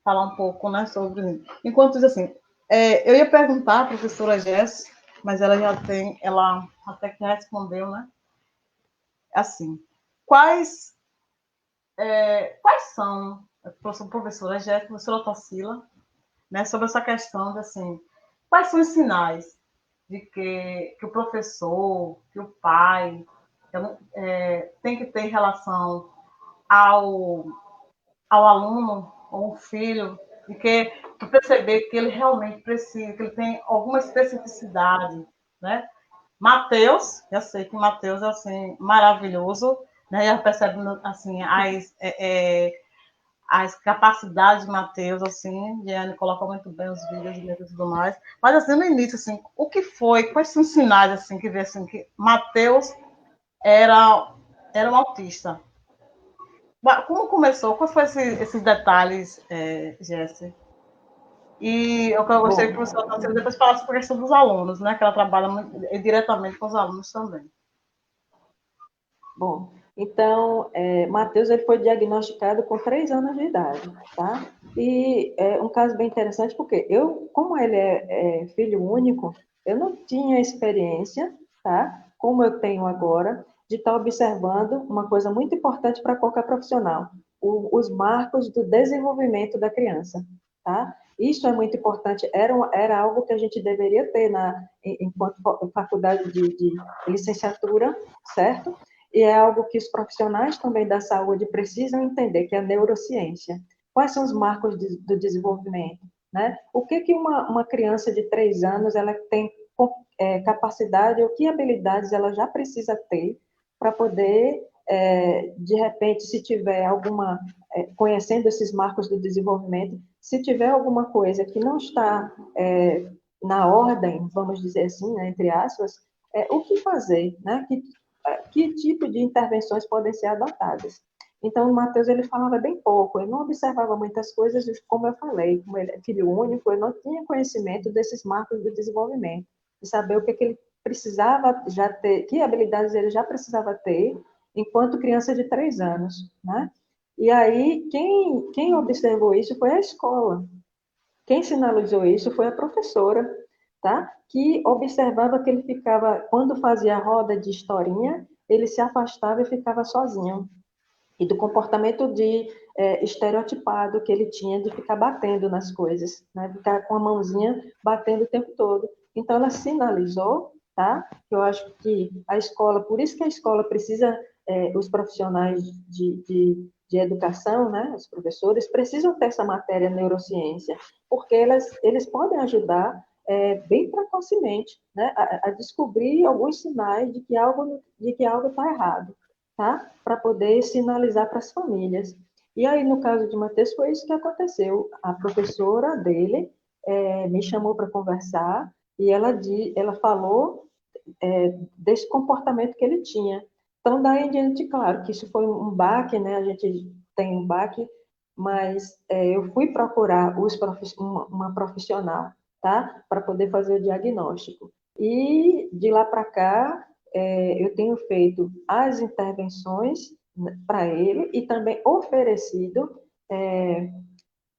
falar um pouco, né, sobre... Enquanto isso, assim, eu ia perguntar à professora Jess, mas ela até que respondeu, né? Assim, quais são, professora Jess, professora Tarsila, né, sobre essa questão de, assim, quais são os sinais de que o professor, que o pai tem que ter relação ao aluno ou um filho, de que perceber que ele realmente precisa, que ele tem alguma especificidade, né? Mateus, eu sei que Mateus é assim maravilhoso, né? Já percebe assim as capacidades de Mateus, assim, Diane coloca muito bem os vídeos e tudo mais. Mas assim, no início, assim, o que foi? Quais são os sinais assim que vê assim que Mateus era um autista? Como começou? Quais foram esses detalhes, Jesse? E eu gostaria que o professor Tarsila depois falasse sobre a questão dos alunos, né? Que ela trabalha muito, diretamente com os alunos também. Bom, então, Matheus ele foi diagnosticado com 3 anos de idade, tá? E é um caso bem interessante porque como ele é filho único, eu não tinha experiência, tá? Como eu tenho agora, de estar observando uma coisa muito importante para qualquer profissional, os marcos do desenvolvimento da criança, tá? Isso é muito importante, era algo que a gente deveria ter enquanto faculdade de licenciatura, certo? E é algo que os profissionais também da saúde precisam entender, que é a neurociência. Quais são os marcos do desenvolvimento? Né? O que uma criança de 3 anos ela tem capacidade ou que habilidades ela já precisa ter para poder, de repente, se tiver conhecendo esses marcos do desenvolvimento, se tiver alguma coisa que não está na ordem, vamos dizer assim, né, entre aspas, o que fazer, né? Que tipo de intervenções podem ser adotadas. Então, o Matheus ele falava bem pouco, ele não observava muitas coisas, como eu falei, como ele é filho único, ele não tinha conhecimento desses marcos do desenvolvimento, de saber o que ele precisava já ter, que habilidades ele já precisava ter enquanto criança de 3 anos, né? E aí, quem observou isso foi a escola. Quem sinalizou isso foi a professora, tá? Que observava que ele ficava, quando fazia a roda de historinha, ele se afastava e ficava sozinho. E do comportamento estereotipado que ele tinha de ficar batendo nas coisas, né? Ficar com a mãozinha batendo o tempo todo. Então, ela sinalizou, tá? Eu acho que a escola, por isso que a escola precisa, os profissionais de educação, né? Os professores, precisam ter essa matéria neurociência, porque eles podem ajudar bem precocemente, né? A descobrir alguns sinais de que algo está errado, tá? Para poder sinalizar para as famílias. E aí, no caso de Matheus, foi isso que aconteceu. A professora dele me chamou para conversar e ela falou desse comportamento que ele tinha. Então, daí em diante, claro, que isso foi um baque, né? A gente tem um baque, mas eu fui procurar uma profissional, tá? Para poder fazer o diagnóstico. E de lá para cá, eu tenho feito as intervenções para ele e também oferecido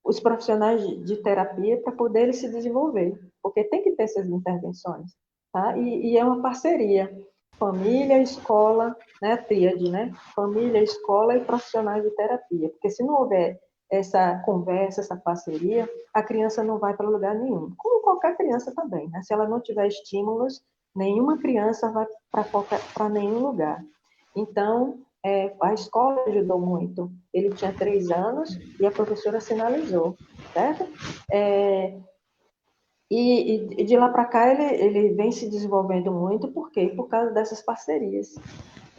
os profissionais de terapia para poder ele se desenvolver, porque tem que ter essas intervenções, tá? E é uma parceria, família, escola, né, tríade, né? Família, escola e profissionais de terapia, porque se não houver essa conversa, essa parceria, a criança não vai para lugar nenhum. Como qualquer criança também, né? Se ela não tiver estímulos, nenhuma criança vai para nenhum lugar. Então, a escola ajudou muito. Ele tinha 3 anos e a professora sinalizou, certo? E de lá para cá ele vem se desenvolvendo muito, por quê? Por causa dessas parcerias.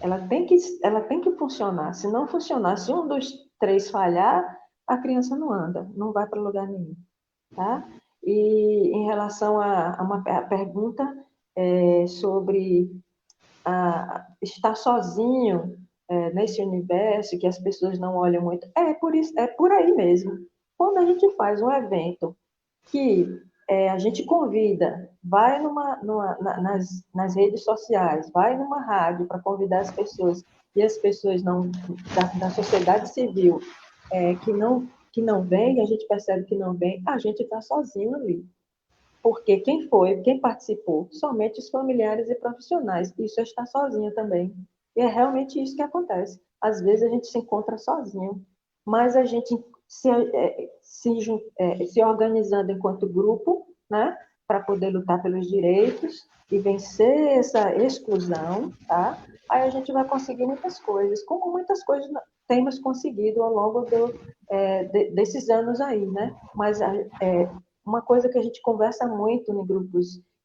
Ela tem que funcionar. Se não funcionar, se um dos 3 falhar, a criança não anda, não vai para lugar nenhum, tá? E em relação a pergunta sobre estar sozinho nesse universo, que as pessoas não olham muito, é por aí mesmo. Quando a gente faz um evento que a gente convida, vai nas redes sociais, vai numa rádio para convidar as pessoas, e as pessoas da sociedade civil que não vem, a gente percebe que não vem, a gente está sozinho ali. Porque quem participou? Somente os familiares e profissionais. Isso é estar sozinho também. E é realmente isso que acontece. Às vezes a gente se encontra sozinho, mas a gente se organizando enquanto grupo, né, para poder lutar pelos direitos e vencer essa exclusão, tá? Aí a gente vai conseguir muitas coisas, como muitas coisas temos conseguido ao longo desses anos aí, né? Mas uma coisa que a gente conversa muito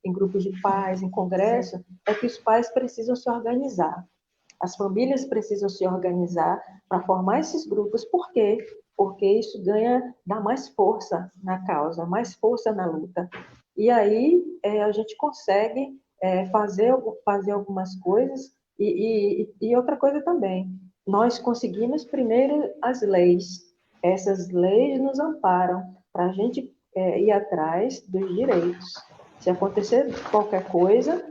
em grupos de pais, em congresso, é que os pais precisam se organizar. As famílias precisam se organizar para formar esses grupos. Por quê? Porque isso dá mais força na causa, mais força na luta. E aí a gente consegue fazer algumas coisas. E outra coisa também, nós conseguimos primeiro as leis. Essas leis nos amparam para a gente ir atrás dos direitos. Se acontecer qualquer coisa,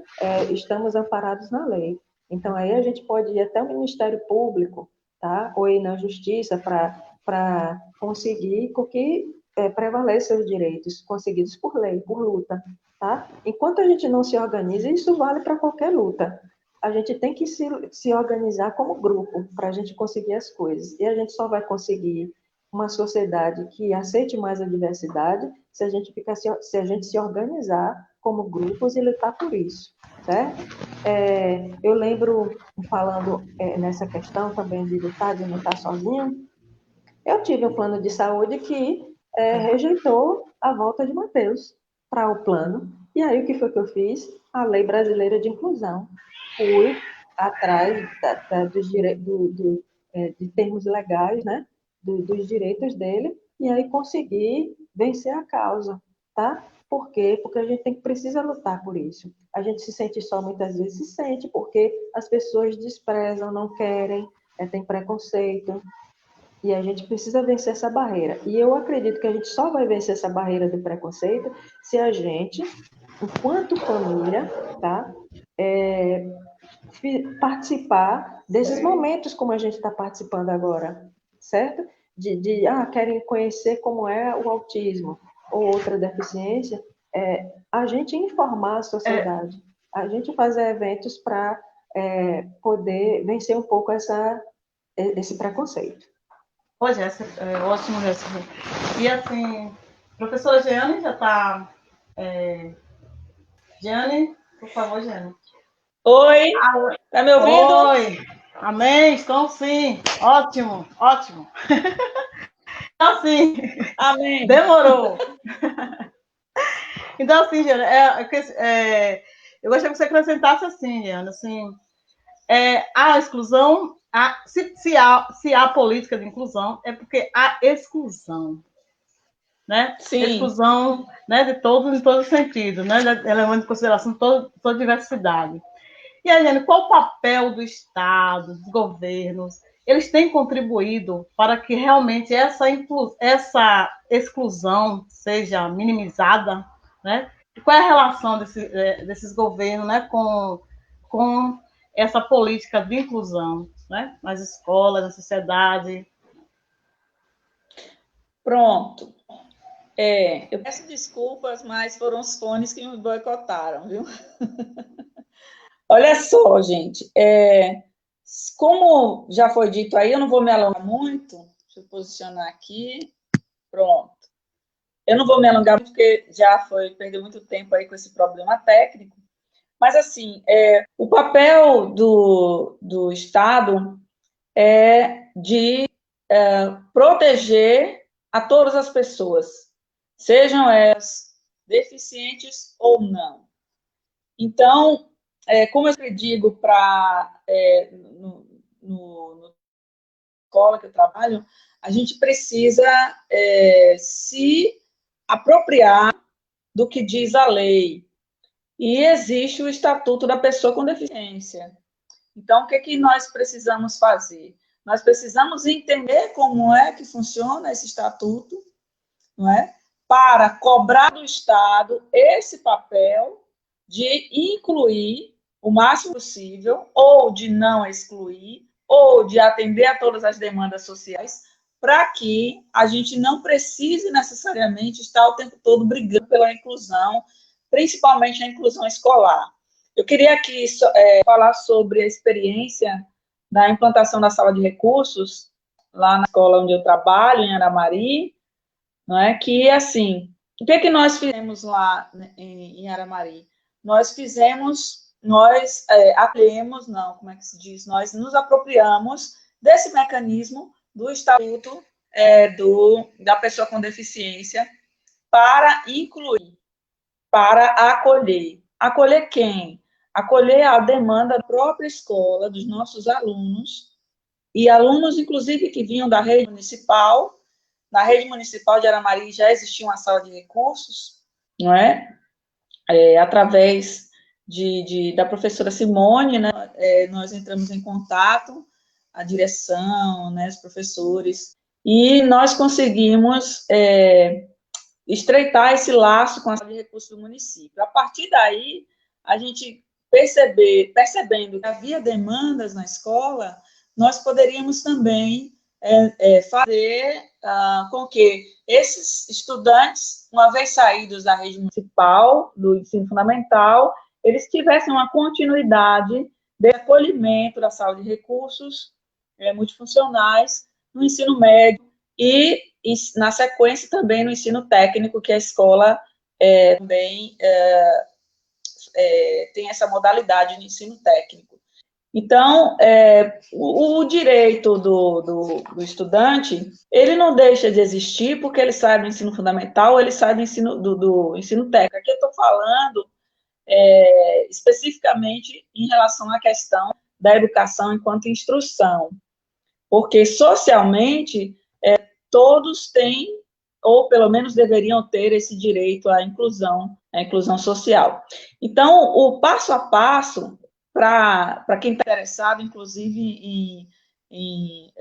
estamos amparados na lei. Então, aí a gente pode ir até o Ministério Público, tá? Ou ir na Justiça para conseguir que prevaleçam os direitos conseguidos por lei, por luta, tá? Enquanto a gente não se organiza, isso vale para qualquer luta. A gente tem que se organizar como grupo para a gente conseguir as coisas. E a gente só vai conseguir uma sociedade que aceite mais a diversidade se a gente se organizar como grupos e lutar por isso, certo? Eu lembro, falando nessa questão também de lutar, de não estar sozinho, eu tive um plano de saúde que rejeitou a volta de Mateus para o plano. E aí, o que foi que eu fiz? A Lei Brasileira de Inclusão. Fui atrás de termos legais, né? Dos direitos dele, e aí consegui vencer a causa, tá? Por quê? Porque a gente precisa lutar por isso. A gente se sente só, muitas vezes se sente, porque as pessoas desprezam, não querem, tem preconceito, e a gente precisa vencer essa barreira. E eu acredito que a gente só vai vencer essa barreira do preconceito se a gente, enquanto família, tá? Participar desses momentos como a gente está participando agora, certo? Querem conhecer como é o autismo ou outra deficiência, a gente informar a sociedade, a gente fazer eventos para poder vencer um pouco esse preconceito. Ô, Jéssica, ótimo, Jéssica. E assim, professora Jeane já está... Jeane, por favor, Jeane. Oi, tá me ouvindo? Oi, amém, estou sim. Ótimo, ótimo. Então, assim, Amém. demorou. Então, assim, Jeane, eu gostaria que você acrescentasse assim, Jeane, assim, a exclusão, se há política de inclusão, é porque há exclusão, né? Sim. Exclusão, né, em todos os sentidos, né? Levando em consideração toda a diversidade. E aí, Jeane, qual o papel do Estado, dos governos? Eles têm contribuído para que realmente essa exclusão seja minimizada, né? E qual é a relação desses governos, né, com essa política de inclusão, né, nas escolas, na sociedade? Pronto. Eu peço desculpas, mas foram os fones que me boicotaram, viu? Olha só, gente, como já foi dito aí, eu não vou me alongar muito, Deixa eu posicionar aqui. Pronto. Eu não vou me alongar porque já perdeu muito tempo aí com esse problema técnico. Mas, assim, o papel do Estado é de proteger a todas as pessoas, sejam elas deficientes ou não. Então, como eu digo para no escola que eu trabalho, a gente precisa se apropriar do que diz a lei. E existe o Estatuto da Pessoa com Deficiência. Então, o que é que nós precisamos fazer? Nós precisamos entender como é que funciona esse estatuto, não é? Para cobrar do Estado esse papel de incluir o máximo possível, ou de não excluir, ou de atender a todas as demandas sociais, para que a gente não precise necessariamente estar o tempo todo brigando pela inclusão, principalmente a inclusão escolar. Eu queria aqui falar sobre a experiência da implantação da sala de recursos, lá na escola onde eu trabalho, em Aramari, não é? Que, assim, o que é que nós fizemos lá em Aramari? Nós nos apropriamos desse mecanismo do Estatuto da Pessoa com Deficiência para incluir, para acolher. Acolher quem? Acolher a demanda da própria escola, dos nossos alunos, e alunos, inclusive, que vinham da rede municipal. Na rede municipal de Aramari já existia uma sala de recursos, não é? Através da professora Simone, né? Nós entramos em contato, a direção, né, os professores, e nós conseguimos estreitar esse laço com a sala de recursos do município. A partir daí, a gente percebendo que havia demandas na escola, nós poderíamos também fazer com que esses estudantes, uma vez saídos da rede municipal, do ensino fundamental, eles tivessem uma continuidade de acolhimento da sala de recursos multifuncionais no ensino médio e na sequência também no ensino técnico, que a escola também tem essa modalidade de ensino técnico. Então, o direito do estudante, ele não deixa de existir porque ele sai do ensino fundamental ou ele sai do ensino técnico. Aqui eu estou falando especificamente em relação à questão da educação enquanto instrução, porque socialmente todos têm, ou pelo menos deveriam ter, esse direito à inclusão social. Então, o passo a passo, para quem está interessado, inclusive, em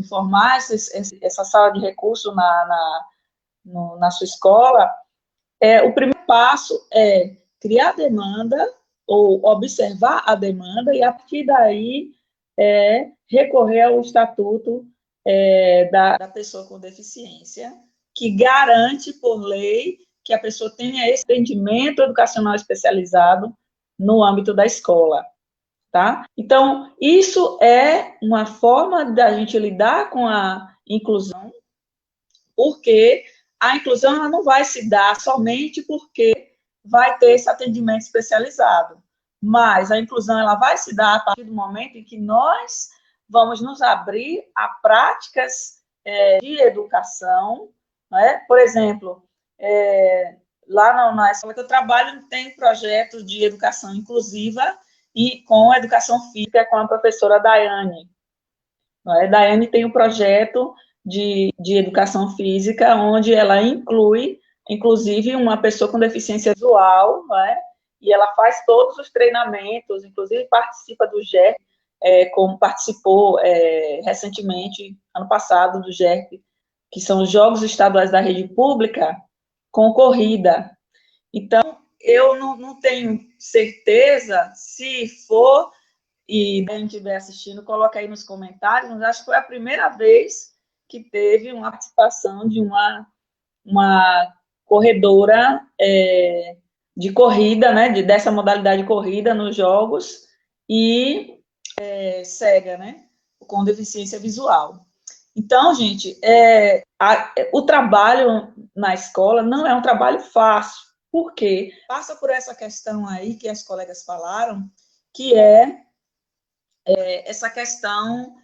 formar essa sala de recurso na sua escola, o primeiro passo é criar a demanda, ou observar a demanda, e a partir daí recorrer ao estatuto da pessoa com deficiência, que garante, por lei, que a pessoa tenha esse atendimento educacional especializado no âmbito da escola, tá? Então, isso é uma forma da gente lidar com a inclusão, porque a inclusão ela não vai se dar somente porque vai ter esse atendimento especializado, mas a inclusão ela vai se dar a partir do momento em que nós vamos nos abrir a práticas de educação, né? Por exemplo, lá na escola que eu trabalho, tem projetos de educação inclusiva e com educação física com a professora Daiane. Daiane tem um projeto de educação física, onde ela inclui, inclusive, uma pessoa com deficiência visual, e ela faz todos os treinamentos, inclusive participa do GERP, como participou recentemente, ano passado, do GERP, que são os Jogos Estaduais da Rede Pública, com corrida. Então, eu não tenho certeza se for, e quem estiver assistindo, coloca aí nos comentários, mas acho que foi a primeira vez que teve uma participação de uma corredora de corrida, né, dessa modalidade de corrida nos Jogos, e cega, né, com deficiência visual. Então, gente, o trabalho na escola não é um trabalho fácil, porque passa por essa questão aí que as colegas falaram, que essa questão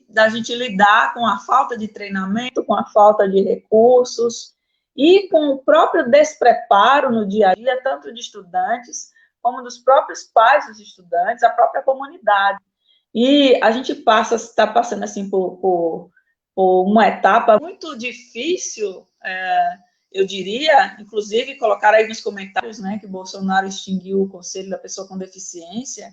da gente lidar com a falta de treinamento, com a falta de recursos e com o próprio despreparo no dia a dia, tanto de estudantes como dos próprios pais dos estudantes, a própria comunidade. E a gente está passando assim por uma etapa muito difícil, eu diria, inclusive colocar aí nos comentários, né, que o Bolsonaro extinguiu o Conselho da Pessoa com Deficiência,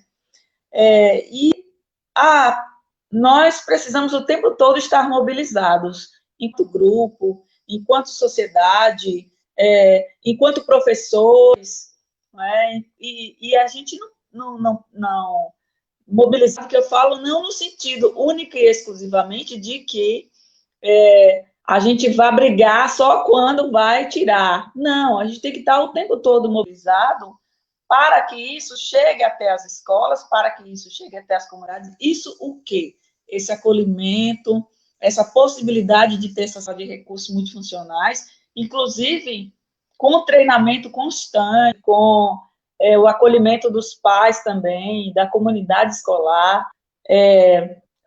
nós precisamos o tempo todo estar mobilizados, enquanto grupo, enquanto sociedade, enquanto professores, né, e a gente não mobilizar, que eu falo não no sentido único e exclusivamente de que a gente vai brigar só quando vai tirar. Não, a gente tem que estar o tempo todo mobilizado para que isso chegue até as escolas, para que isso chegue até as comunidades. Isso o quê? Esse acolhimento, essa possibilidade de ter essa de recursos multifuncionais, inclusive com treinamento constante, com o acolhimento dos pais também, da comunidade escolar,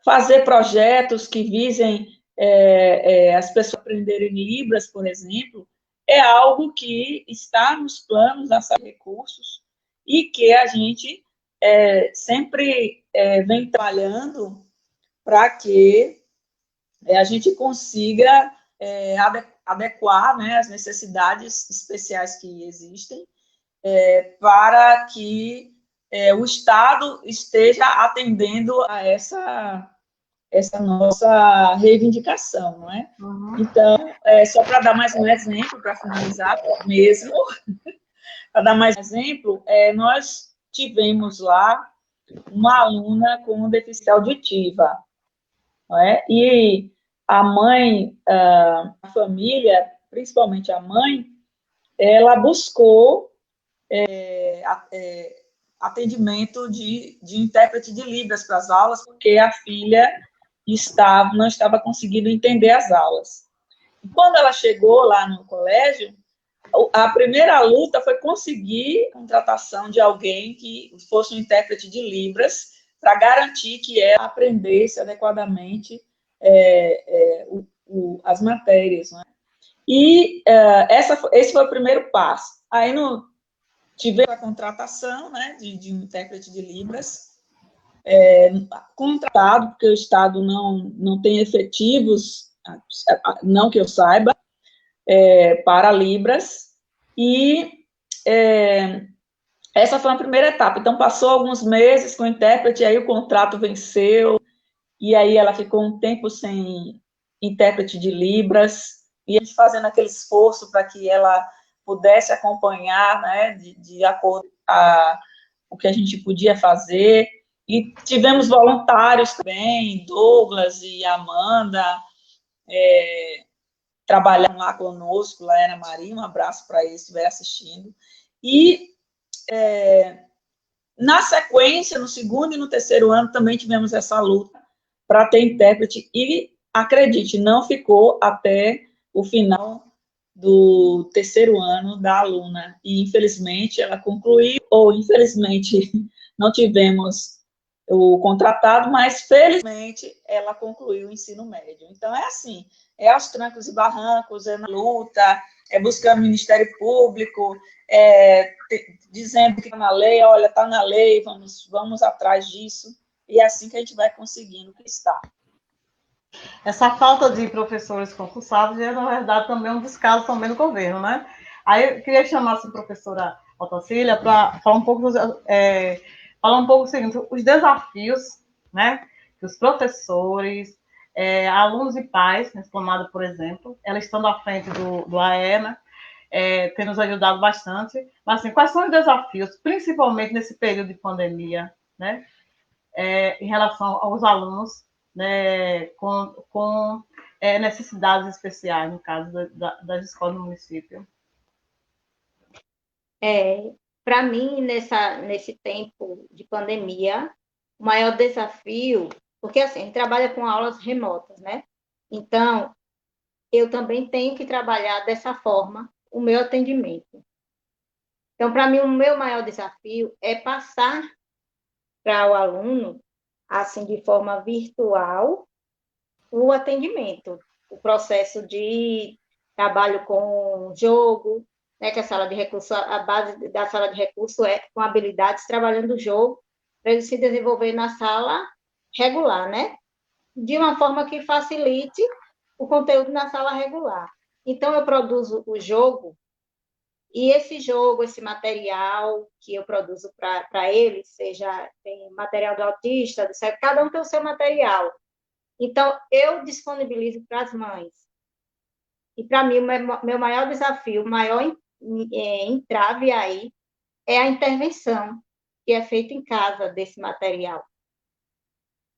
fazer projetos que visem as pessoas aprenderem Libras, por exemplo, é algo que está nos planos da Sala de Recursos e que a gente sempre vem trabalhando para que a gente consiga adequar, né, as necessidades especiais que existem, para que o Estado esteja atendendo a essa nossa reivindicação, não é? Uhum. Então, só para dar mais um exemplo, para finalizar mesmo, para dar mais um exemplo, nós tivemos lá uma aluna com deficiência auditiva, não é? E a mãe, a família, principalmente a mãe, ela buscou atendimento de intérprete de Libras para as aulas, porque a filha não estava conseguindo entender as aulas. E quando ela chegou lá no colégio, a primeira luta foi conseguir a contratação de alguém que fosse um intérprete de Libras para garantir que ela aprendesse adequadamente as matérias. Né? E esse foi o primeiro passo. Aí tivemos a contratação, né, de um intérprete de Libras, contratado, porque o Estado não tem efetivos, não que eu saiba, para Libras, e essa foi a primeira etapa. Então, passou alguns meses com o intérprete, aí o contrato venceu, e aí ela ficou um tempo sem intérprete de Libras, e a gente fazendo aquele esforço para que ela pudesse acompanhar, né, de acordo com o que a gente podia fazer, e tivemos voluntários também, Douglas e Amanda, trabalharam lá conosco, lá Ana Maria, um abraço para eles, se estiver assistindo, e na sequência, no segundo e no terceiro ano, também tivemos essa luta para ter intérprete, e acredite, não ficou até o final do terceiro ano da aluna, e infelizmente ela concluiu, ou infelizmente não tivemos o contratado, mas felizmente ela concluiu o ensino médio. Então é assim, aos trancos e barrancos, na luta, buscando o Ministério Público, dizendo que está na lei, olha, está na lei, vamos atrás disso, e é assim que a gente vai conseguindo conquistar. Essa falta de professores concursados é, na verdade, também um descaso também do governo, né? Aí eu queria chamar a professora Otacília para falar um pouco o seguinte, os desafios, né, que os professores, alunos e pais, nesse tomado, por exemplo, ela estando à frente do AE, né, tem nos ajudado bastante, mas assim, quais são os desafios, principalmente nesse período de pandemia, né, em relação aos alunos, né, com necessidades especiais, no caso das escolas do município? Para mim, nesse tempo de pandemia, o maior desafio Porque, assim, ele trabalha com aulas remotas, né? Então, eu também tenho que trabalhar dessa forma o meu atendimento. Então, para mim, o meu maior desafio é passar para o aluno, assim, de forma virtual, o atendimento, o processo de trabalho com jogo, né, que a sala de recurso, a base da sala de recurso é com habilidades trabalhando o jogo, para ele se desenvolver na sala regular, né? De uma forma que facilite o conteúdo na sala regular. Então, eu produzo o jogo, e esse jogo, esse material que eu produzo para ele, seja tem material do autista, do cego, cada um tem o seu material. Então, eu disponibilizo para as mães. E, para mim, o meu maior desafio, o maior entrave aí, é a intervenção que é feita em casa desse material.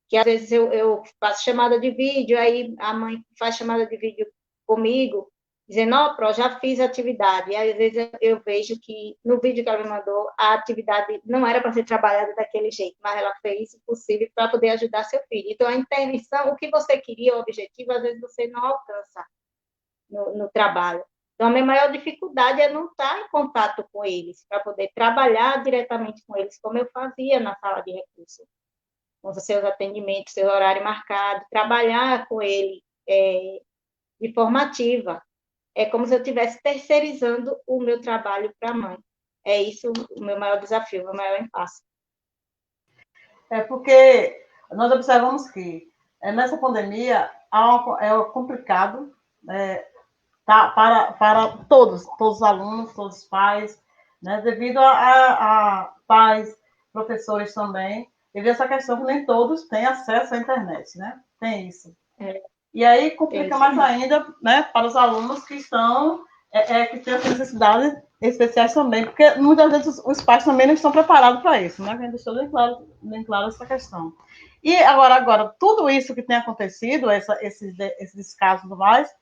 Que, às vezes, eu faço chamada de vídeo, aí a mãe faz chamada de vídeo comigo, dizendo, ó, Pro, já fiz a atividade. E, às vezes, eu vejo que, no vídeo que ela me mandou, a atividade não era para ser trabalhada daquele jeito, mas ela fez o possível para poder ajudar seu filho. Então, a intervenção, o que você queria, o objetivo, às vezes você não alcança no trabalho. Então, a minha maior dificuldade é não estar em contato com eles, para poder trabalhar diretamente com eles, como eu fazia na sala de recursos, com os seus atendimentos, seu horário marcado, trabalhar com ele de forma ativa. É como se eu estivesse terceirizando o meu trabalho para a mãe. É isso o meu maior desafio, o meu maior impasse. É porque nós observamos que nessa pandemia é complicado, tá, para todos os alunos, todos os pais, né, devido a pais, professores também, devido a essa questão que nem todos têm acesso à internet, né? Tem isso. E aí complica mais ainda, né, para os alunos que estão, que têm as necessidades especiais também, porque muitas vezes os pais também não estão preparados para isso, né? A gente deixou bem claro essa questão. E agora, tudo isso que tem acontecido, esses descasos do mais,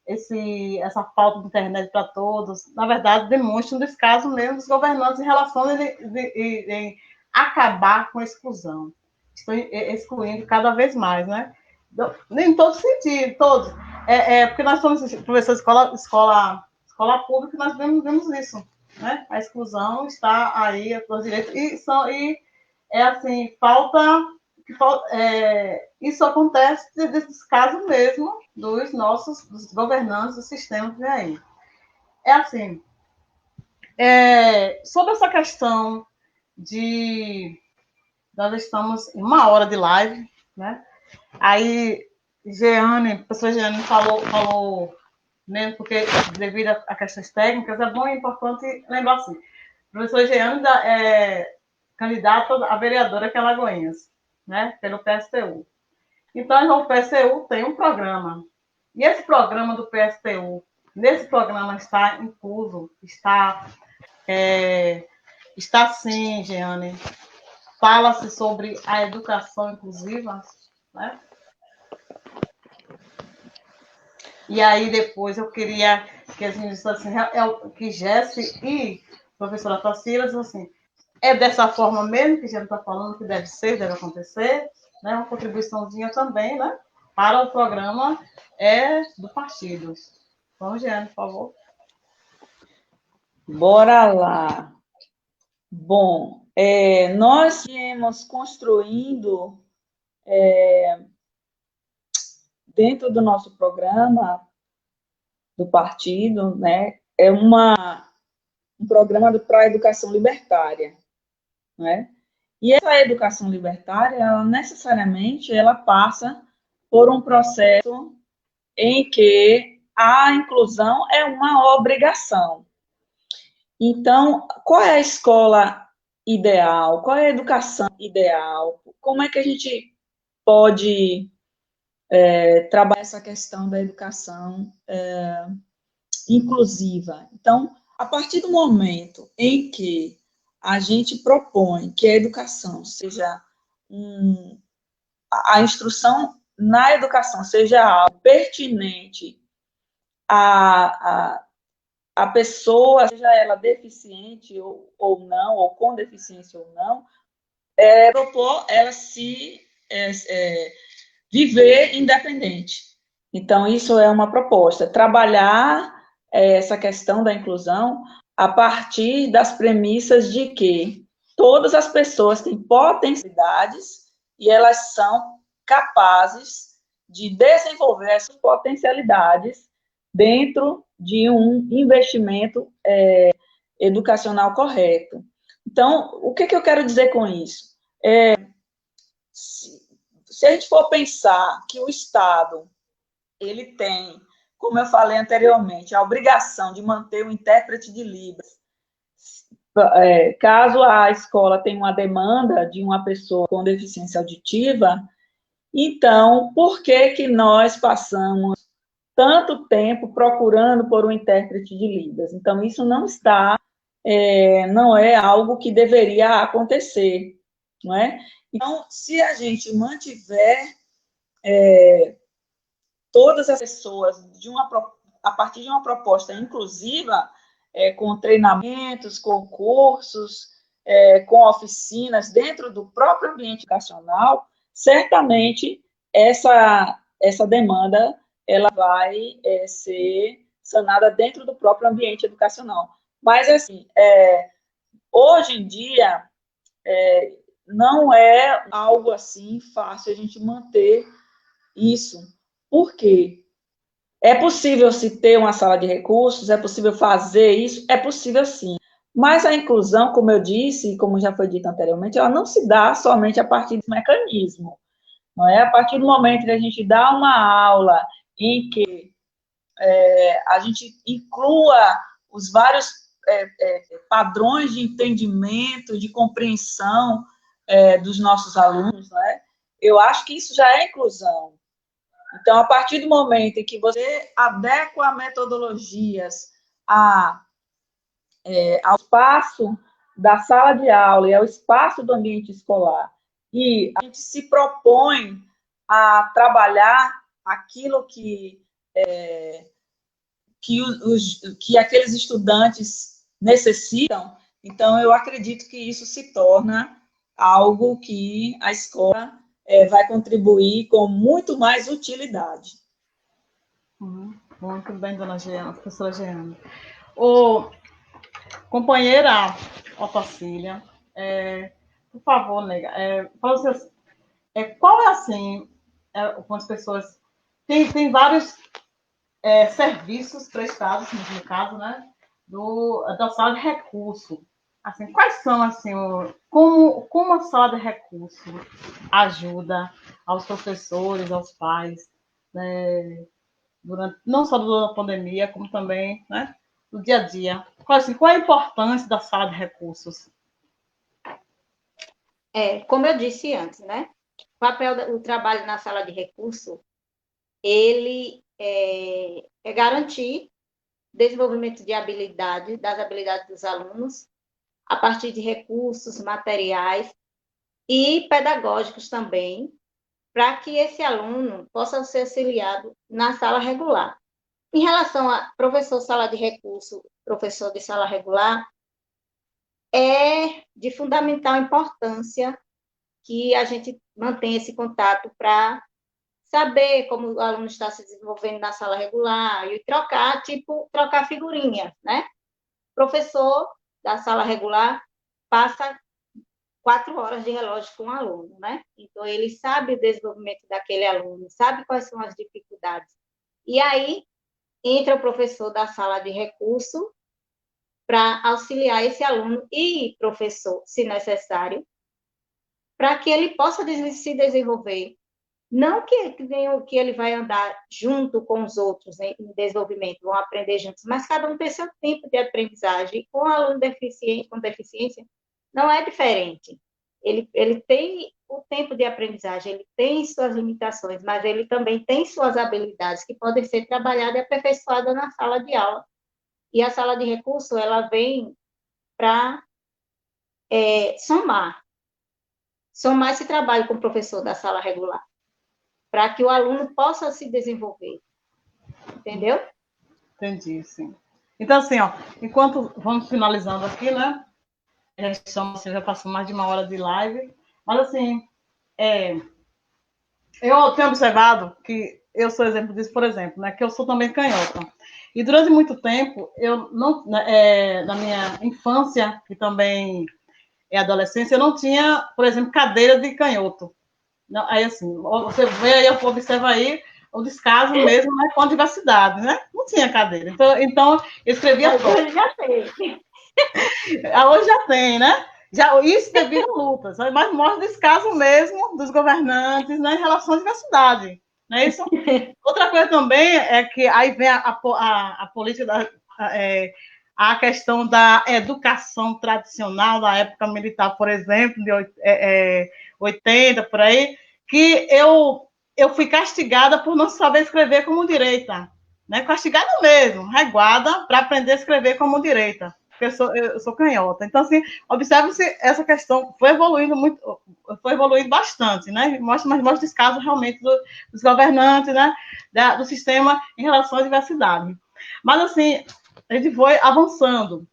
essa falta de internet para todos, na verdade, demonstra um descaso mesmo dos governantes em relação em acabar com a exclusão. Estão excluindo cada vez mais, né? Em todo sentido, todos. Porque nós somos professores de escola pública e nós vemos isso, né? A exclusão está aí a todos os direitos e é assim, isso acontece desses casos mesmo dos governantes do sistema que vem aí. É assim, sobre essa questão nós estamos em 1 hora de live, né? Aí, a professora Jeane falou mesmo, porque devido a questões técnicas, é bom e importante lembrar assim, a professora Jeane é candidata a vereadora aqui em Alagoinhas, né? Pelo PSTU. Então, o PSTU tem um programa. E esse programa do PSTU, nesse programa está incluso, está sim, Jeane, fala-se sobre a educação inclusiva, né? E aí, depois, eu queria que as meninas assim, que Jesse e a professora Tarsila, assim, é dessa forma mesmo que a gente está falando que deve acontecer, né? Uma contribuiçãozinha também, né? Para o programa do partido. Vamos, Jeane, por favor. Bora lá. Bom, nós viemos construindo dentro do nosso programa do partido, né, um programa para a educação libertária, né? E essa educação libertária, ela necessariamente, ela passa por um processo em que a inclusão é uma obrigação. Então, qual é a escola ideal? Qual é a educação ideal? Como é que a gente pode trabalhar essa questão da educação inclusiva? Então, a partir do momento em que a gente propõe que a educação seja a instrução na educação seja algo pertinente a pessoa, seja ela deficiente ou não, ou com deficiência ou não, propor ela se viver independente. Então, isso é uma proposta, trabalhar essa questão da inclusão a partir das premissas de que todas as pessoas têm potencialidades e elas são capazes de desenvolver essas potencialidades dentro de um investimento educacional correto. Então, o que eu quero dizer com isso? Se a gente for pensar que o Estado ele tem, como eu falei anteriormente, a obrigação de manter o intérprete de Libras. Caso a escola tenha uma demanda de uma pessoa com deficiência auditiva, então, por que nós passamos tanto tempo procurando por um intérprete de Libras? Então, isso não não é algo que deveria acontecer, não é? Então, se a gente mantiver todas as pessoas a partir de uma proposta inclusiva, com treinamentos, com cursos, com oficinas dentro do próprio ambiente educacional, certamente essa demanda ela vai ser sanada dentro do próprio ambiente educacional. Mas, assim, hoje em dia, não é algo assim fácil a gente manter isso. Por quê? É possível se ter uma sala de recursos? É possível fazer isso? É possível sim. Mas a inclusão, como eu disse, como já foi dito anteriormente, ela não se dá somente a partir do mecanismo. Não é? A partir do momento que a gente dá uma aula em que a gente inclua os vários padrões de entendimento, de compreensão dos nossos alunos, não é? Eu acho que isso já é inclusão. Então, a partir do momento em que você adequa metodologias ao espaço da sala de aula e ao espaço do ambiente escolar, e a gente se propõe a trabalhar aquilo que aqueles estudantes necessitam, então eu acredito que isso se torna algo que a escola vai contribuir com muito mais utilidade. Muito bem, dona Jeana, professora Jeana. Companheira Otacília, por favor, nega, qual é assim, quantas pessoas... Tem vários serviços prestados, no caso, né, da sala de recurso. Assim, quais são, assim, como a sala de recurso ajuda aos professores, aos pais, né, não só durante a pandemia, como também, né, no dia a dia? Qual a importância da sala de recursos? Como eu disse antes, né, o trabalho na sala de recurso, ele é garantir desenvolvimento de das habilidades dos alunos, a partir de recursos materiais e pedagógicos também, para que esse aluno possa ser auxiliado na sala regular. Em relação a professor sala de recurso, professor de sala regular, é de fundamental importância que a gente mantenha esse contato para saber como o aluno está se desenvolvendo na sala regular e trocar figurinha, né? O professor da sala regular passa 4 horas de relógio com o aluno, né? Então, ele sabe o desenvolvimento daquele aluno, sabe quais são as dificuldades. E aí, entra o professor da sala de recurso para auxiliar esse aluno e professor, se necessário, para que ele possa se desenvolver. Não que ele vai andar junto com os outros em desenvolvimento, vão aprender juntos, mas cada um tem seu tempo de aprendizagem. Com o aluno com deficiência, não é diferente. Ele tem o tempo de aprendizagem, ele tem suas limitações, mas ele também tem suas habilidades que podem ser trabalhadas e aperfeiçoadas na sala de aula. E a sala de recurso, ela vem para somar esse trabalho com o professor da sala regular, para que o aluno possa se desenvolver. Entendeu? Entendi, sim. Então, assim, enquanto vamos finalizando aqui, né? Já passou mais de 1 hora de live, mas, assim, Eu tenho observado que eu sou exemplo disso, por exemplo, né, que eu sou também canhota. E durante muito tempo, eu não, na minha infância, que também é adolescência, eu não tinha, por exemplo, cadeira de canhoto. Não, aí, assim, você vê aí, observa aí o descaso mesmo, né, com a diversidade, né? Não tinha cadeira. Então eu escrevia Mas prova. hoje já sei. Hoje já tem, né? Já, isso devido a lutas, mas mostra o descaso mesmo dos governantes, né, em relação à diversidade. Não é isso? Outra coisa também é que aí vem a política a questão da educação tradicional da época militar, por exemplo, de 80, por aí, que eu fui castigada por não saber escrever como direita. Né? Castigada mesmo, reguada para aprender a escrever como direita. Porque eu sou canhota. Então, assim, observe-se essa questão, foi evoluindo bastante, né? Mas mostra descaso realmente dos governantes, né? Do sistema em relação à diversidade. Mas, assim, a gente foi avançando.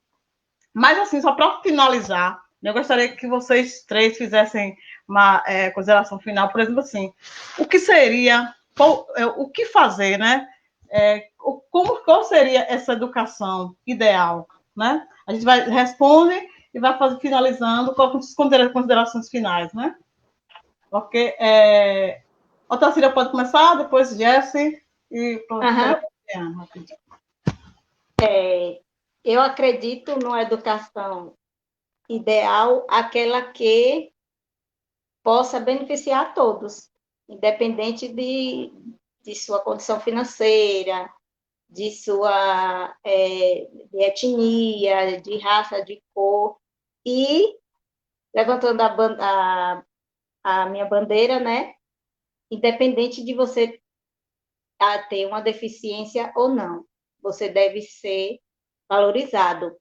Mas, assim, só para finalizar, eu gostaria que vocês três fizessem uma consideração final, por exemplo, assim, o que seria, o que fazer, né? Qual seria essa educação ideal, né? A gente vai responde e vai finalizando com as considerações finais, né? Ok? Otacília pode começar, depois Jesse e Uhum. Eu acredito numa educação ideal, aquela que possa beneficiar a todos, independente de sua condição financeira, de sua de etnia, de raça, de cor, e levantando a minha bandeira, né? Independente de você ter uma deficiência ou não, você deve ser valorizado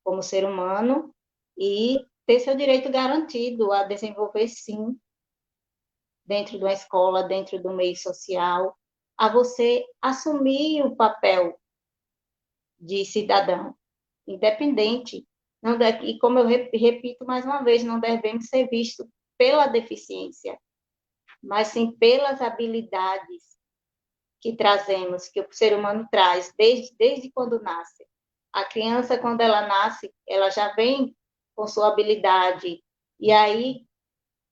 como ser humano e ter seu direito garantido a desenvolver, sim, dentro de uma escola, dentro do meio social, a você assumir o papel de cidadão, independente. Não deve, e como eu repito mais uma vez, não devemos ser vistos pela deficiência, mas sim pelas habilidades que trazemos, que o ser humano traz desde quando nasce. A criança, quando ela nasce, ela já vem com sua habilidade, e aí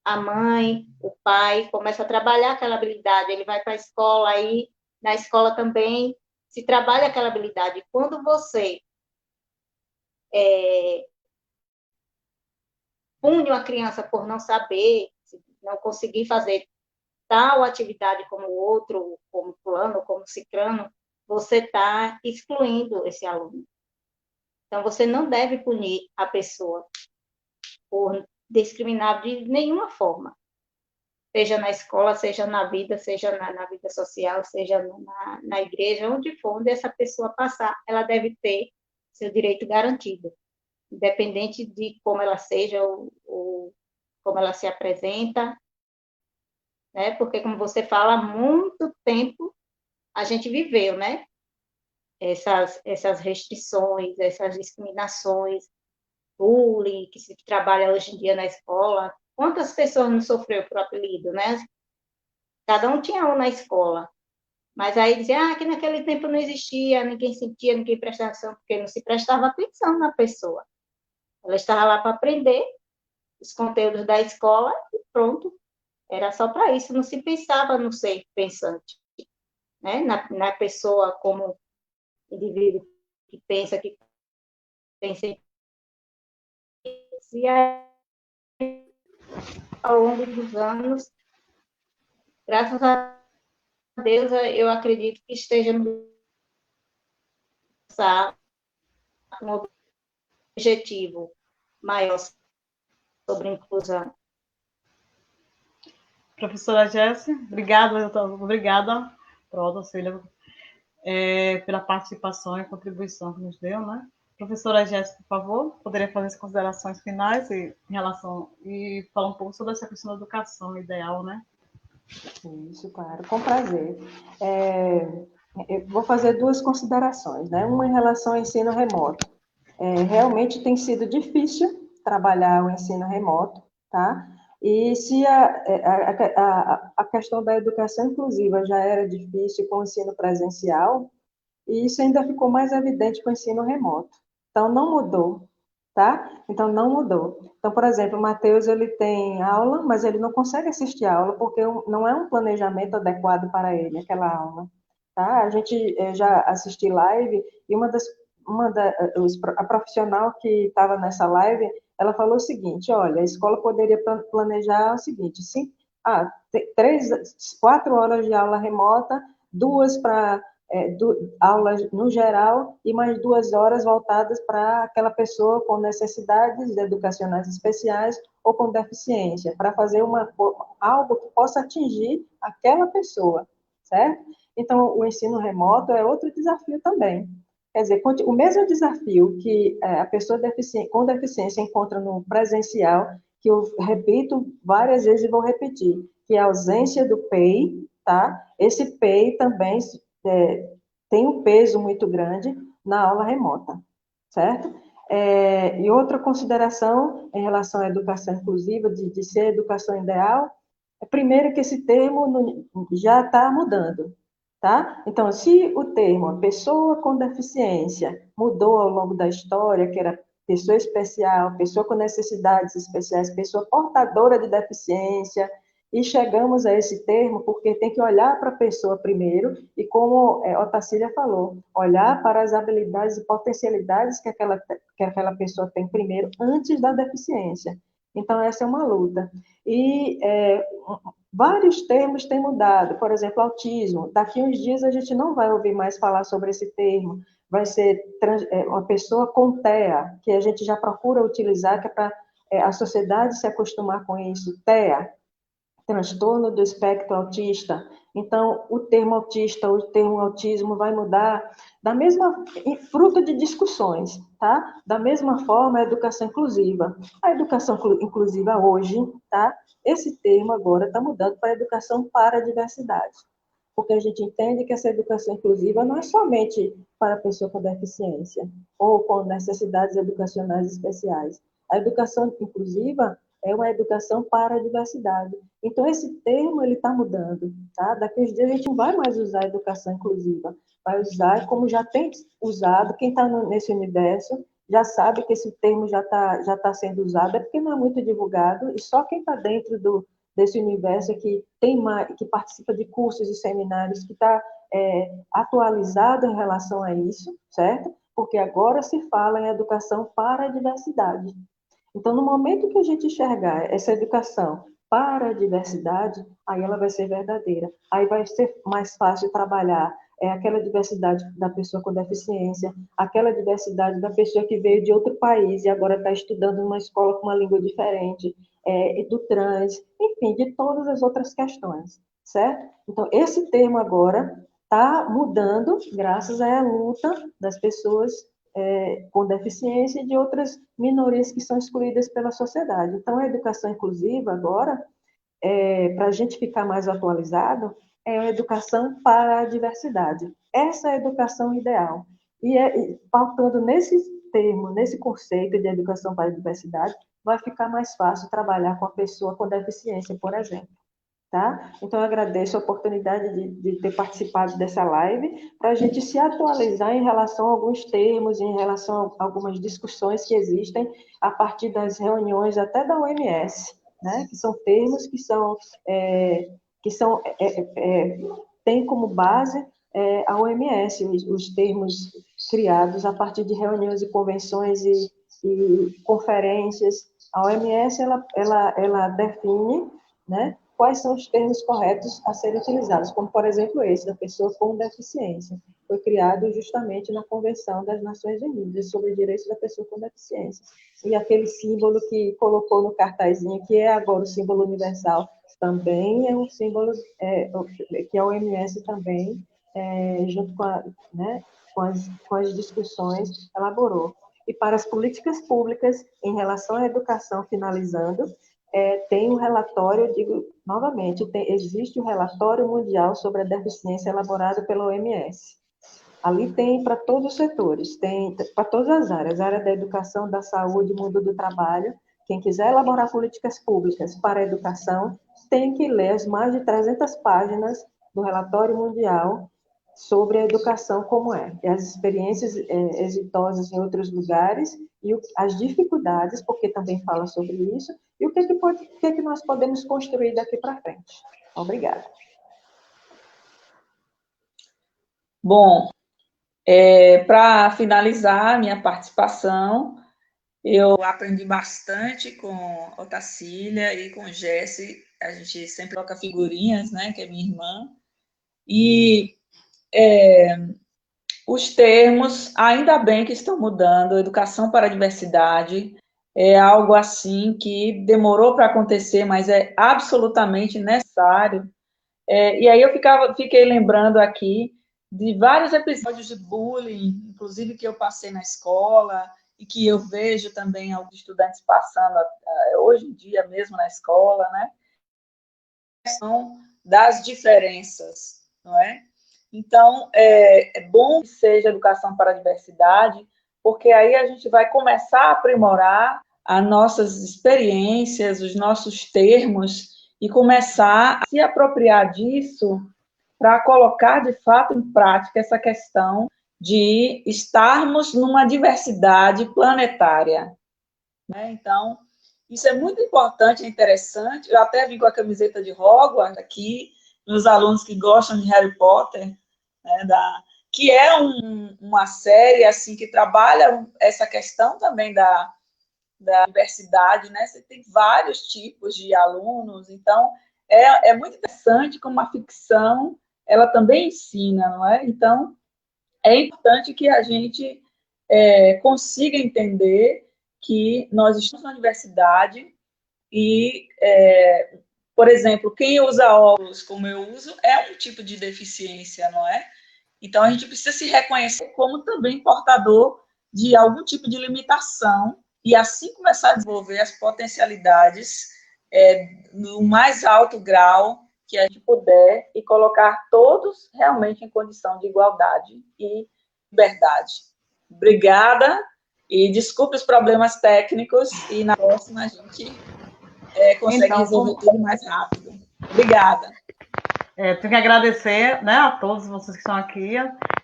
a mãe, o pai começa a trabalhar aquela habilidade, ele vai para a escola, aí na escola também se trabalha aquela habilidade. Quando você pune uma criança por não saber, não conseguir fazer tal atividade como o outro, como fulano, como cicrano, você está excluindo esse aluno. Então, você não deve punir a pessoa por discriminar de nenhuma forma, seja na escola, seja na vida social, seja na igreja, onde for, onde essa pessoa passar, ela deve ter seu direito garantido, independente de como ela seja ou como ela se apresenta, né? Porque, como você fala, há muito tempo a gente viveu, né? Essas restrições, essas discriminações, bullying, que se trabalha hoje em dia na escola. Quantas pessoas não sofreu por apelido, né? Cada um tinha um na escola. Mas aí dizia que naquele tempo não existia, ninguém sentia, ninguém prestava atenção, porque não se prestava atenção na pessoa. Ela estava lá para aprender os conteúdos da escola e pronto. Era só para isso, não se pensava no ser pensante, né? Na pessoa como indivíduo que pensa, que pensa. E aí, ao longo dos anos, graças a Deus, eu acredito que esteja no um objetivo maior sobre inclusão. Professora Jéssica, obrigada, Cília, pela participação e contribuição que nos deu, né? Professora Jéssica, por favor, poderia fazer as considerações finais e falar um pouco sobre essa questão da educação ideal, né? Isso, claro, com prazer. Eu vou fazer duas considerações, né? Uma em relação ao ensino remoto. Realmente tem sido difícil trabalhar o ensino remoto, tá? E se a questão da educação inclusiva já era difícil com o ensino presencial, e isso ainda ficou mais evidente com o ensino remoto. Então, não mudou, tá? Então, não mudou. Então, por exemplo, o Matheus, ele tem aula, mas ele não consegue assistir a aula, porque não é um planejamento adequado para ele, aquela aula, tá? A gente já assistiu live, e a profissional que estava nessa live, ela falou o seguinte, olha, a escola poderia planejar o seguinte, sim, 4 horas de aula remota, 2 para aulas no geral e mais 2 horas voltadas para aquela pessoa com necessidades educacionais especiais ou com deficiência, para fazer algo que possa atingir aquela pessoa, certo? Então, o ensino remoto é outro desafio também. Quer dizer, o mesmo desafio que a pessoa com deficiência encontra no presencial, que eu repito várias vezes e vou repetir, que é a ausência do PEI, tá? Esse PEI também tem um peso muito grande na aula remota, certo? E outra consideração em relação à educação inclusiva, de ser educação ideal, primeiro que esse termo já está mudando, tá? Então, se o termo a pessoa com deficiência mudou ao longo da história, que era pessoa especial, pessoa com necessidades especiais, pessoa portadora de deficiência, e chegamos a esse termo porque tem que olhar para a pessoa primeiro e, como Otacília falou, olhar para as habilidades e potencialidades que aquela pessoa tem primeiro, antes da deficiência. Então, essa é uma luta. E vários termos têm mudado, por exemplo, autismo. Daqui a uns dias a gente não vai ouvir mais falar sobre esse termo, vai ser uma pessoa com TEA, que a gente já procura utilizar, que é para a sociedade se acostumar com isso, TEA, transtorno do espectro autista. Então, o termo autista, o termo autismo vai mudar fruto de discussões, tá? Da mesma forma, a educação inclusiva. A educação inclusiva hoje, tá? Esse termo agora está mudando para a educação para a diversidade. Porque a gente entende que essa educação inclusiva não é somente para a pessoa com deficiência ou com necessidades educacionais especiais. A educação inclusiva é uma educação para a diversidade. Então, esse termo ele está mudando. Tá? Daqui a uns dias a gente não vai mais usar educação inclusiva, vai usar como já tem usado, quem está nesse universo já sabe que esse termo já tá sendo usado, é porque não é muito divulgado, e só quem está dentro desse universo que participa de cursos e seminários, que está atualizado em relação a isso, certo? Porque agora se fala em educação para a diversidade. Então, no momento que a gente enxergar essa educação para a diversidade, aí ela vai ser verdadeira. Aí vai ser mais fácil trabalhar aquela diversidade da pessoa com deficiência, aquela diversidade da pessoa que veio de outro país e agora está estudando numa escola com uma língua diferente, do trans, enfim, de todas as outras questões, certo? Então, esse termo agora está mudando graças à luta das pessoas com deficiência e de outras minorias que são excluídas pela sociedade. Então, a educação inclusiva agora, para a gente ficar mais atualizado, é a educação para a diversidade. Essa é a educação ideal. E pautando nesse termo, nesse conceito de educação para a diversidade, vai ficar mais fácil trabalhar com a pessoa com deficiência, por exemplo. Tá? Então, eu agradeço a oportunidade de ter participado dessa live, para a gente se atualizar em relação a alguns termos, em relação a algumas discussões que existem a partir das reuniões até da OMS, né? Que são termos têm como base a OMS, os termos criados a partir de reuniões e convenções e conferências. A OMS, ela define, né, quais são os termos corretos a serem utilizados, como, por exemplo, esse, da pessoa com deficiência. Foi criado justamente na Convenção das Nações Unidas sobre direitos da pessoa com deficiência. E aquele símbolo que colocou no cartazinho, que é agora o símbolo universal, também é um símbolo que a OMS também, junto com as discussões, elaborou. E para as políticas públicas em relação à educação, finalizando, tem um relatório, eu digo novamente, existe um relatório mundial sobre a deficiência elaborado pela OMS. Ali tem para todos os setores, tem para todas as áreas, a área da educação, da saúde, mundo do trabalho, Quem quiser elaborar políticas públicas para a educação tem que ler as mais de 300 páginas do relatório mundial sobre a educação como é, e as experiências exitosas em outros lugares, e as dificuldades, porque também fala sobre isso, e o que nós podemos construir daqui para frente. Obrigada. Bom, para finalizar minha participação, eu aprendi bastante com Otacília e com Jessi. A gente sempre troca figurinhas, né, que é minha irmã. E os termos, ainda bem que estão mudando. Educação para a diversidade é algo assim que demorou para acontecer, mas é absolutamente necessário. E aí eu fiquei lembrando aqui de vários episódios de bullying, inclusive que eu passei na escola, e que eu vejo também alguns estudantes passando hoje em dia mesmo na escola, né? A questão das diferenças, não é? Então, é bom que seja educação para a diversidade, porque aí a gente vai começar a aprimorar as nossas experiências, os nossos termos, e começar a se apropriar disso para colocar, de fato, em prática essa questão de estarmos numa diversidade planetária, né? Então, isso é muito importante, é interessante. Eu até vim com a camiseta de Hogwarts aqui, meus alunos que gostam de Harry Potter, né, que é uma série assim que trabalha essa questão também da diversidade, né? Você tem vários tipos de alunos, então é muito interessante como a ficção ela também ensina, não é? Então, é importante que a gente consiga entender que nós estamos na universidade e, por exemplo, quem usa óculos como eu uso é um tipo de deficiência, não é? Então, a gente precisa se reconhecer como também portador de algum tipo de limitação e assim começar a desenvolver as potencialidades no mais alto grau que a gente puder e colocar todos realmente em condição de igualdade e liberdade. Obrigada e desculpe os problemas técnicos e na próxima a gente consegue resolver tudo mais rápido. Obrigada. Tenho que agradecer, né, a todos vocês que estão aqui,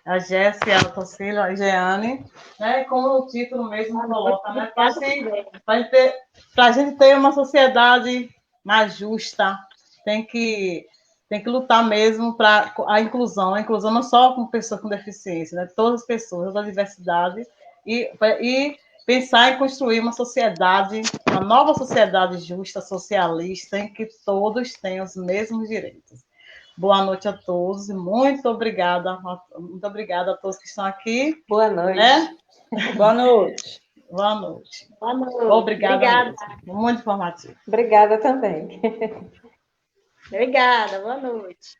a Jéssica, a Otacília, a Jeane, né, como o título mesmo coloca, né, para a gente ter uma sociedade mais justa, tem que lutar mesmo para a inclusão não só com pessoas com deficiência, né, todas as pessoas da diversidade, e pensar em construir uma sociedade, uma nova sociedade justa, socialista, em que todos tenham os mesmos direitos. Boa noite a todos, muito obrigada a todos que estão aqui. Boa noite. Né? Boa noite. Boa noite. Boa noite. Obrigada. Muito informativo. Obrigada também. Obrigada, boa noite.